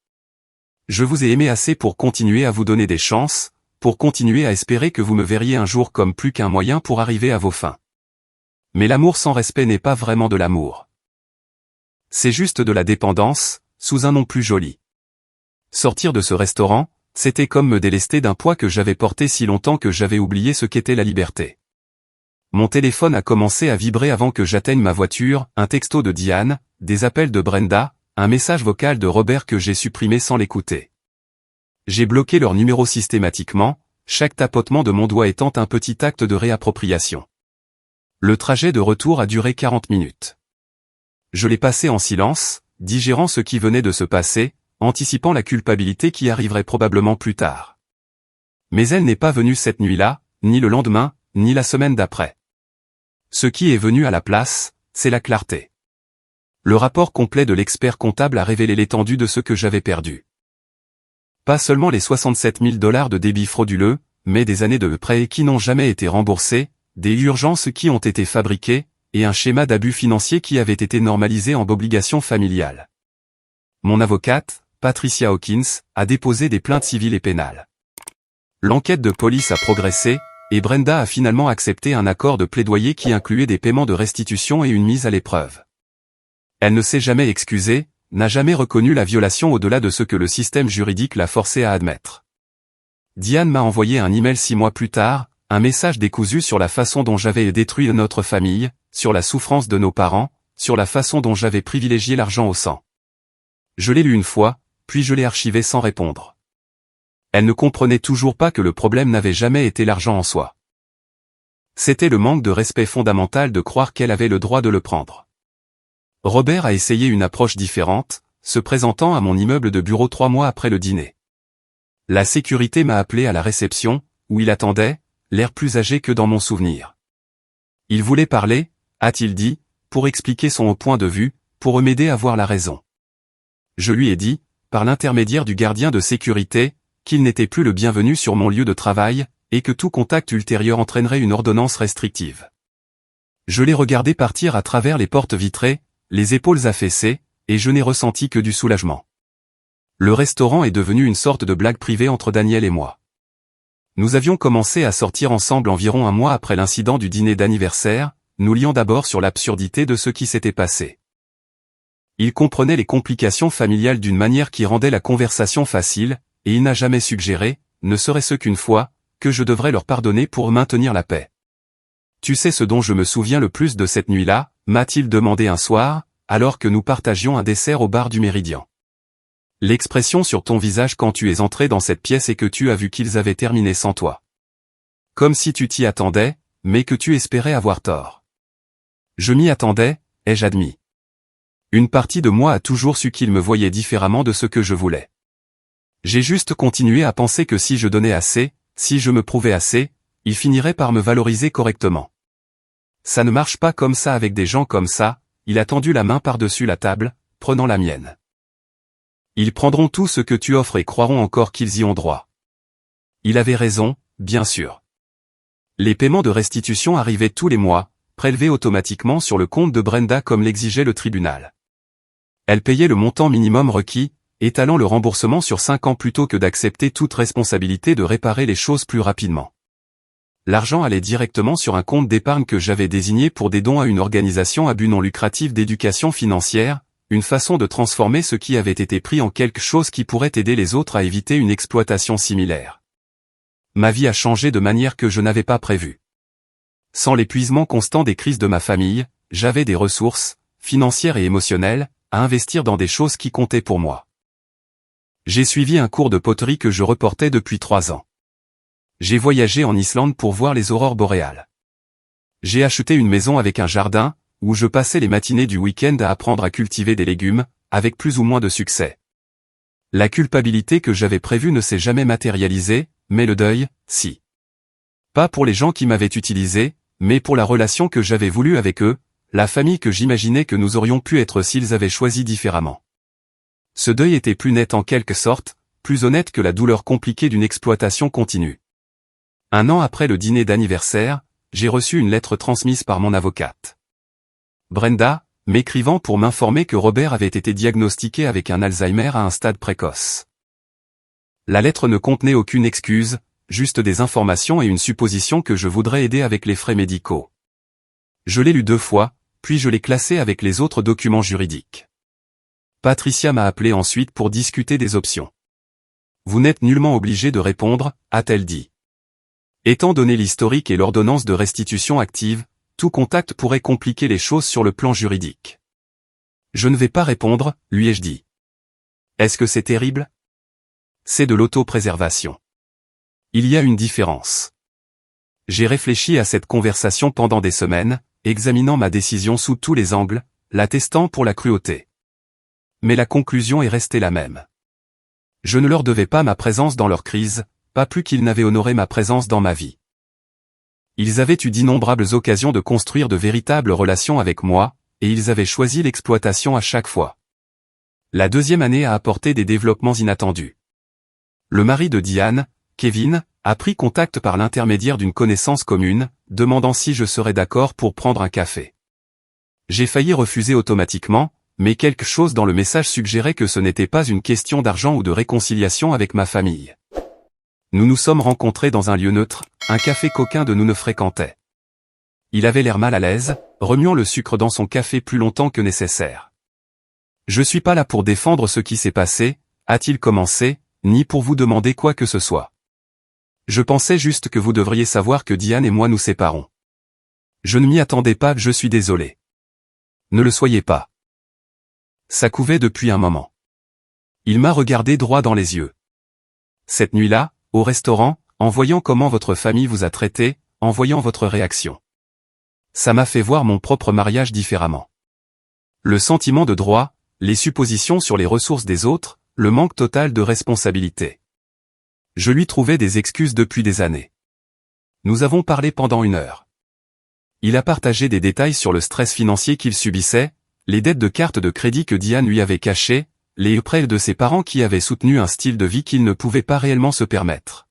Je vous ai aimé assez pour continuer à vous donner des chances, pour continuer à espérer que vous me verriez un jour comme plus qu'un moyen pour arriver à vos fins. Mais l'amour sans respect n'est pas vraiment de l'amour. C'est juste de la dépendance, sous un nom plus joli. Sortir de ce restaurant, c'était comme me délester d'un poids que j'avais porté si longtemps que j'avais oublié ce qu'était la liberté. Mon téléphone a commencé à vibrer avant que j'atteigne ma voiture, un texto de Diane, des appels de Brenda, un message vocal de Robert que j'ai supprimé sans l'écouter. J'ai bloqué leur numéro systématiquement, chaque tapotement de mon doigt étant un petit acte de réappropriation. Le trajet de retour a duré 40 minutes. Je l'ai passé en silence, digérant ce qui venait de se passer, anticipant la culpabilité qui arriverait probablement plus tard. Mais elle n'est pas venue cette nuit-là, ni le lendemain, ni la semaine d'après. Ce qui est venu à la place, c'est la clarté. Le rapport complet de l'expert comptable a révélé l'étendue de ce que j'avais perdu. Pas seulement les 67 000 $ de débit frauduleux, mais des années de prêts qui n'ont jamais été remboursés, des urgences qui ont été fabriquées, et un schéma d'abus financier qui avait été normalisé en obligation familiale. Mon avocate, Patricia Hawkins, a déposé des plaintes civiles et pénales. L'enquête de police a progressé, et Brenda a finalement accepté un accord de plaidoyer qui incluait des paiements de restitution et une mise à l'épreuve. Elle ne s'est jamais excusée, n'a jamais reconnu la violation au-delà de ce que le système juridique l'a forcée à admettre. Diane m'a envoyé un email 6 mois plus tard, un message décousu sur la façon dont j'avais détruit notre famille, sur la souffrance de nos parents, sur la façon dont j'avais privilégié l'argent au sang. Je l'ai lu une fois, puis je l'ai archivé sans répondre. Elle ne comprenait toujours pas que le problème n'avait jamais été l'argent en soi. C'était le manque de respect fondamental de croire qu'elle avait le droit de le prendre. Robert a essayé une approche différente, se présentant à mon immeuble de bureau 3 mois après le dîner. La sécurité m'a appelé à la réception, où il attendait, l'air plus âgé que dans mon souvenir. Il voulait parler, a-t-il dit, pour expliquer son point de vue, pour m'aider à voir la raison. Je lui ai dit, par l'intermédiaire du gardien de sécurité, qu'il n'était plus le bienvenu sur mon lieu de travail, et que tout contact ultérieur entraînerait une ordonnance restrictive. Je l'ai regardé partir à travers les portes vitrées, les épaules affaissées, et je n'ai ressenti que du soulagement. Le restaurant est devenu une sorte de blague privée entre Daniel et moi. Nous avions commencé à sortir ensemble environ un mois après l'incident du dîner d'anniversaire, nous liant d'abord sur l'absurdité de ce qui s'était passé. Il comprenait les complications familiales d'une manière qui rendait la conversation facile, et il n'a jamais suggéré, ne serait-ce qu'une fois, que je devrais leur pardonner pour maintenir la paix. Tu sais ce dont je me souviens le plus de cette nuit-là, m'a-t-il demandé un soir, alors que nous partagions un dessert au bar du Méridien. L'expression sur ton visage quand tu es entré dans cette pièce et que tu as vu qu'ils avaient terminé sans toi. Comme si tu t'y attendais, mais que tu espérais avoir tort. Je m'y attendais, ai-je admis. Une partie de moi a toujours su qu'ils me voyaient différemment de ce que je voulais. J'ai juste continué à penser que si je donnais assez, si je me prouvais assez, ils finiraient par me valoriser correctement. Ça ne marche pas comme ça avec des gens comme ça, il a tendu la main par-dessus la table, prenant la mienne. Ils prendront tout ce que tu offres et croiront encore qu'ils y ont droit. Il avait raison, bien sûr. Les paiements de restitution arrivaient tous les mois, prélevés automatiquement sur le compte de Brenda comme l'exigeait le tribunal. Elle payait le montant minimum requis, étalant le remboursement sur 5 ans plutôt que d'accepter toute responsabilité de réparer les choses plus rapidement. L'argent allait directement sur un compte d'épargne que j'avais désigné pour des dons à une organisation à but non lucratif d'éducation financière, une façon de transformer ce qui avait été pris en quelque chose qui pourrait aider les autres à éviter une exploitation similaire. Ma vie a changé de manière que je n'avais pas prévue. Sans l'épuisement constant des crises de ma famille, j'avais des ressources, financières et émotionnelles, à investir dans des choses qui comptaient pour moi. J'ai suivi un cours de poterie que je reportais depuis 3 ans. J'ai voyagé en Islande pour voir les aurores boréales. J'ai acheté une maison avec un jardin, où je passais les matinées du week-end à apprendre à cultiver des légumes, avec plus ou moins de succès. La culpabilité que j'avais prévue ne s'est jamais matérialisée, mais le deuil, si. Pas pour les gens qui m'avaient utilisé, mais pour la relation que j'avais voulu avec eux, la famille que j'imaginais que nous aurions pu être s'ils avaient choisi différemment. Ce deuil était plus net en quelque sorte, plus honnête que la douleur compliquée d'une exploitation continue. 1 an après le dîner d'anniversaire, j'ai reçu une lettre transmise par mon avocate. Brenda, m'écrivant pour m'informer que Robert avait été diagnostiqué avec un Alzheimer à un stade précoce. La lettre ne contenait aucune excuse, juste des informations et une supposition que je voudrais aider avec les frais médicaux. Je l'ai lu 2 fois, puis je l'ai classé avec les autres documents juridiques. Patricia m'a appelé ensuite pour discuter des options. Vous n'êtes nullement obligé de répondre, a-t-elle dit. Étant donné l'historique et l'ordonnance de restitution active, tout contact pourrait compliquer les choses sur le plan juridique. Je ne vais pas répondre, lui ai-je dit. Est-ce que c'est terrible? C'est de l'autopréservation. Il y a une différence. J'ai réfléchi à cette conversation pendant des semaines, examinant ma décision sous tous les angles, la testant pour la cruauté. Mais la conclusion est restée la même. Je ne leur devais pas ma présence dans leur crise, pas plus qu'ils n'avaient honoré ma présence dans ma vie. Ils avaient eu d'innombrables occasions de construire de véritables relations avec moi, et ils avaient choisi l'exploitation à chaque fois. La 2e année a apporté des développements inattendus. Le mari de Diane, Kevin, a pris contact par l'intermédiaire d'une connaissance commune, demandant si je serais d'accord pour prendre un café. J'ai failli refuser automatiquement, mais quelque chose dans le message suggérait que ce n'était pas une question d'argent ou de réconciliation avec ma famille. Nous nous sommes rencontrés dans un lieu neutre, un café qu'aucun de nous ne fréquentait. Il avait l'air mal à l'aise, remuant le sucre dans son café plus longtemps que nécessaire. Je suis pas là pour défendre ce qui s'est passé, a-t-il commencé, ni pour vous demander quoi que ce soit. Je pensais juste que vous devriez savoir que Diane et moi nous séparons. Je ne m'y attendais pas, je suis désolé. Ne le soyez pas. Ça couvait depuis un moment. Il m'a regardé droit dans les yeux. Cette nuit-là, au restaurant, en voyant comment votre famille vous a traité, en voyant votre réaction. Ça m'a fait voir mon propre mariage différemment. Le sentiment de droit, les suppositions sur les ressources des autres, le manque total de responsabilité. Je lui trouvais des excuses depuis des années. Nous avons parlé pendant 1 heure. Il a partagé des détails sur le stress financier qu'il subissait, les dettes de carte de crédit que Diane lui avait cachées, les prêts de ses parents qui avaient soutenu un style de vie qu'il ne pouvait pas réellement se permettre.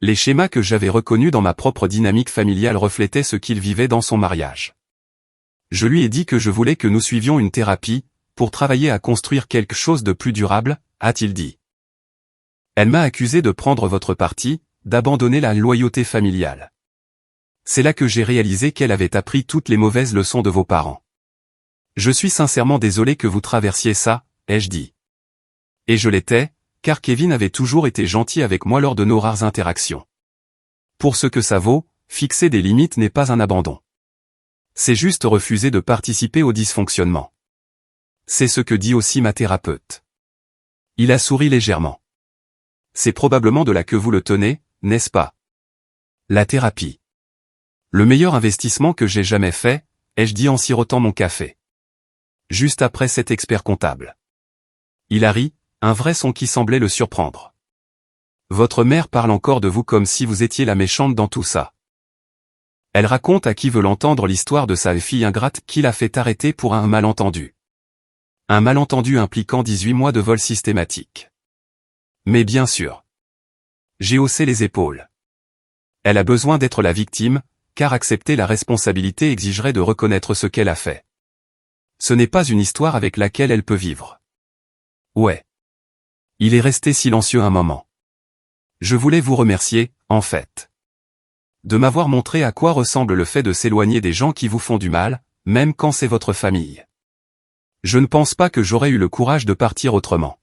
Les schémas que j'avais reconnus dans ma propre dynamique familiale reflétaient ce qu'il vivait dans son mariage. Je lui ai dit que je voulais que nous suivions une thérapie, pour travailler à construire quelque chose de plus durable, a-t-il dit. Elle m'a accusé de prendre votre parti, d'abandonner la loyauté familiale. C'est là que j'ai réalisé qu'elle avait appris toutes les mauvaises leçons de vos parents. Je suis sincèrement désolé que vous traversiez ça, ai-je dit. Et je l'étais, car Kevin avait toujours été gentil avec moi lors de nos rares interactions. Pour ce que ça vaut, fixer des limites n'est pas un abandon. C'est juste refuser de participer au dysfonctionnement. C'est ce que dit aussi ma thérapeute. Il a souri légèrement. C'est probablement de là que vous le tenez, n'est-ce pas? La thérapie. Le meilleur investissement que j'ai jamais fait, ai-je dit en sirotant mon café. Juste après cet expert comptable. Il a ri, un vrai son qui semblait le surprendre. Votre mère parle encore de vous comme si vous étiez la méchante dans tout ça. Elle raconte à qui veut l'entendre l'histoire de sa fille ingrate qui l'a fait arrêter pour un malentendu. Un malentendu impliquant 18 mois de vol systématique. Mais bien sûr. J'ai haussé les épaules. Elle a besoin d'être la victime, car accepter la responsabilité exigerait de reconnaître ce qu'elle a fait. Ce n'est pas une histoire avec laquelle elle peut vivre. Ouais. Il est resté silencieux un moment. Je voulais vous remercier, en fait. De m'avoir montré à quoi ressemble le fait de s'éloigner des gens qui vous font du mal, même quand c'est votre famille. Je ne pense pas que j'aurais eu le courage de partir autrement.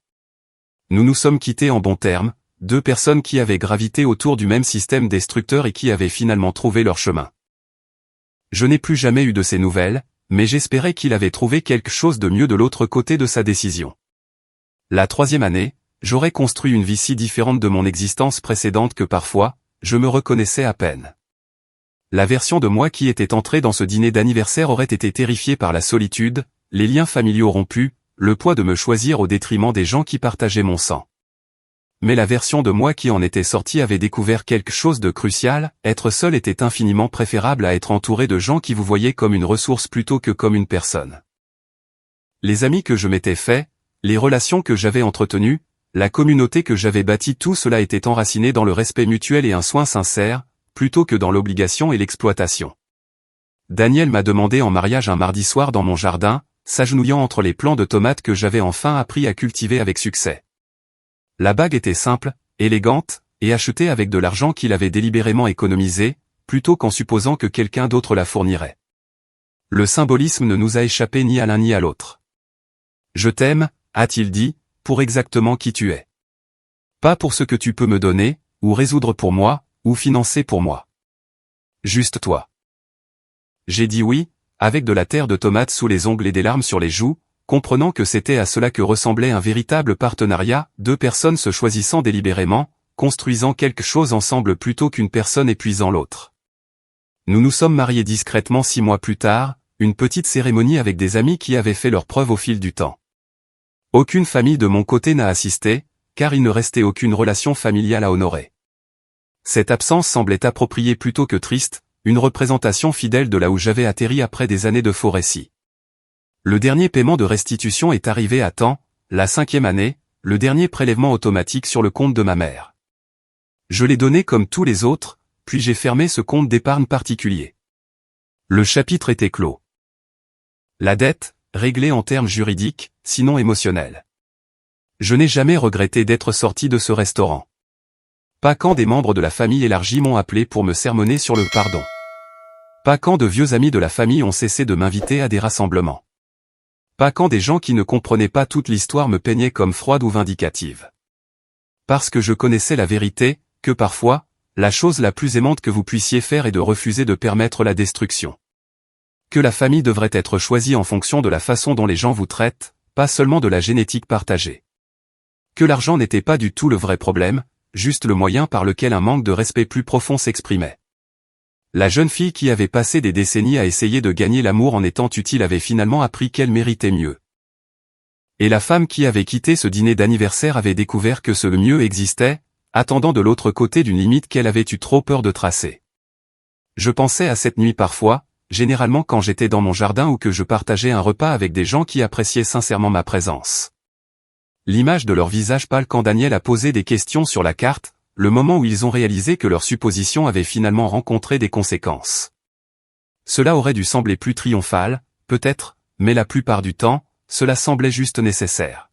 Nous nous sommes quittés en bons termes, 2 personnes qui avaient gravité autour du même système destructeur et qui avaient finalement trouvé leur chemin. Je n'ai plus jamais eu de ses nouvelles, mais j'espérais qu'il avait trouvé quelque chose de mieux de l'autre côté de sa décision. La 3e année, j'aurais construit une vie si différente de mon existence précédente que parfois, je me reconnaissais à peine. La version de moi qui était entrée dans ce dîner d'anniversaire aurait été terrifiée par la solitude, les liens familiaux rompus, le poids de me choisir au détriment des gens qui partageaient mon sang. Mais la version de moi qui en était sortie avait découvert quelque chose de crucial, être seul était infiniment préférable à être entouré de gens qui vous voyaient comme une ressource plutôt que comme une personne. Les amis que je m'étais faits, les relations que j'avais entretenues, la communauté que j'avais bâtie, tout cela était enraciné dans le respect mutuel et un soin sincère, plutôt que dans l'obligation et l'exploitation. Daniel m'a demandé en mariage un mardi soir dans mon jardin, s'agenouillant entre les plants de tomates que j'avais enfin appris à cultiver avec succès. La bague était simple, élégante, et achetée avec de l'argent qu'il avait délibérément économisé, plutôt qu'en supposant que quelqu'un d'autre la fournirait. Le symbolisme ne nous a échappé ni à l'un ni à l'autre. Je t'aime, a-t-il dit, pour exactement qui tu es. Pas pour ce que tu peux me donner, ou résoudre pour moi, ou financer pour moi. Juste toi. J'ai dit oui, avec de la terre de tomates sous les ongles et des larmes sur les joues, comprenant que c'était à cela que ressemblait un véritable partenariat, 2 personnes se choisissant délibérément, construisant quelque chose ensemble plutôt qu'une personne épuisant l'autre. Nous nous sommes mariés discrètement 6 mois plus tard, une petite cérémonie avec des amis qui avaient fait leurs preuves au fil du temps. Aucune famille de mon côté n'a assisté, car il ne restait aucune relation familiale à honorer. Cette absence semblait appropriée plutôt que triste, une représentation fidèle de là où j'avais atterri après des années de faux récits. Le dernier paiement de restitution est arrivé à temps, la 5e année, le dernier prélèvement automatique sur le compte de ma mère. Je l'ai donné comme tous les autres, puis j'ai fermé ce compte d'épargne particulier. Le chapitre était clos. La dette, réglée en termes juridiques, sinon émotionnels. Je n'ai jamais regretté d'être sorti de ce restaurant. Pas quand des membres de la famille élargie m'ont appelé pour me sermonner sur le pardon. Pas quand de vieux amis de la famille ont cessé de m'inviter à des rassemblements. Pas quand des gens qui ne comprenaient pas toute l'histoire me peignaient comme froide ou vindicative. Parce que je connaissais la vérité, que parfois, la chose la plus aimante que vous puissiez faire est de refuser de permettre la destruction. Que la famille devrait être choisie en fonction de la façon dont les gens vous traitent, pas seulement de la génétique partagée. Que l'argent n'était pas du tout le vrai problème, juste le moyen par lequel un manque de respect plus profond s'exprimait. La jeune fille qui avait passé des décennies à essayer de gagner l'amour en étant utile avait finalement appris qu'elle méritait mieux. Et la femme qui avait quitté ce dîner d'anniversaire avait découvert que ce mieux existait, attendant de l'autre côté d'une limite qu'elle avait eu trop peur de tracer. Je pensais à cette nuit parfois, généralement quand j'étais dans mon jardin ou que je partageais un repas avec des gens qui appréciaient sincèrement ma présence. L'image de leur visage pâle quand Daniel a posé des questions sur la carte, le moment où ils ont réalisé que leur supposition avait finalement rencontré des conséquences. Cela aurait dû sembler plus triomphal, peut-être, mais la plupart du temps, cela semblait juste nécessaire.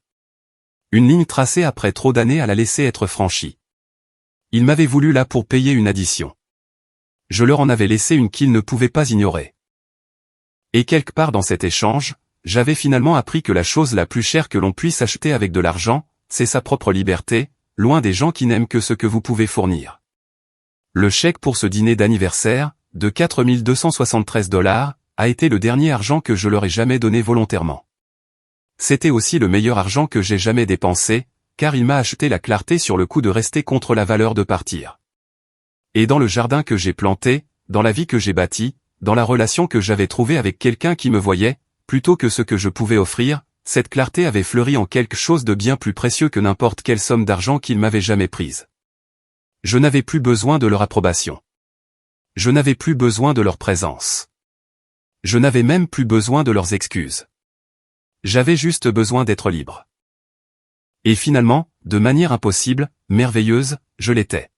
Une ligne tracée après trop d'années à la laisser être franchie. Ils m'avaient voulu là pour payer une addition. Je leur en avais laissé une qu'ils ne pouvaient pas ignorer. Et quelque part dans cet échange, j'avais finalement appris que la chose la plus chère que l'on puisse acheter avec de l'argent, c'est sa propre liberté, loin des gens qui n'aiment que ce que vous pouvez fournir. Le chèque pour ce dîner d'anniversaire, de 4 273 $, a été le dernier argent que je leur ai jamais donné volontairement. C'était aussi le meilleur argent que j'ai jamais dépensé, car il m'a acheté la clarté sur le coup de rester contre la valeur de partir. Et dans le jardin que j'ai planté, dans la vie que j'ai bâtie, dans la relation que j'avais trouvée avec quelqu'un qui me voyait, plutôt que ce que je pouvais offrir, cette clarté avait fleuri en quelque chose de bien plus précieux que n'importe quelle somme d'argent qu'ils m'avaient jamais prise. Je n'avais plus besoin de leur approbation. Je n'avais plus besoin de leur présence. Je n'avais même plus besoin de leurs excuses. J'avais juste besoin d'être libre. Et finalement, de manière impossible, merveilleuse, je l'étais.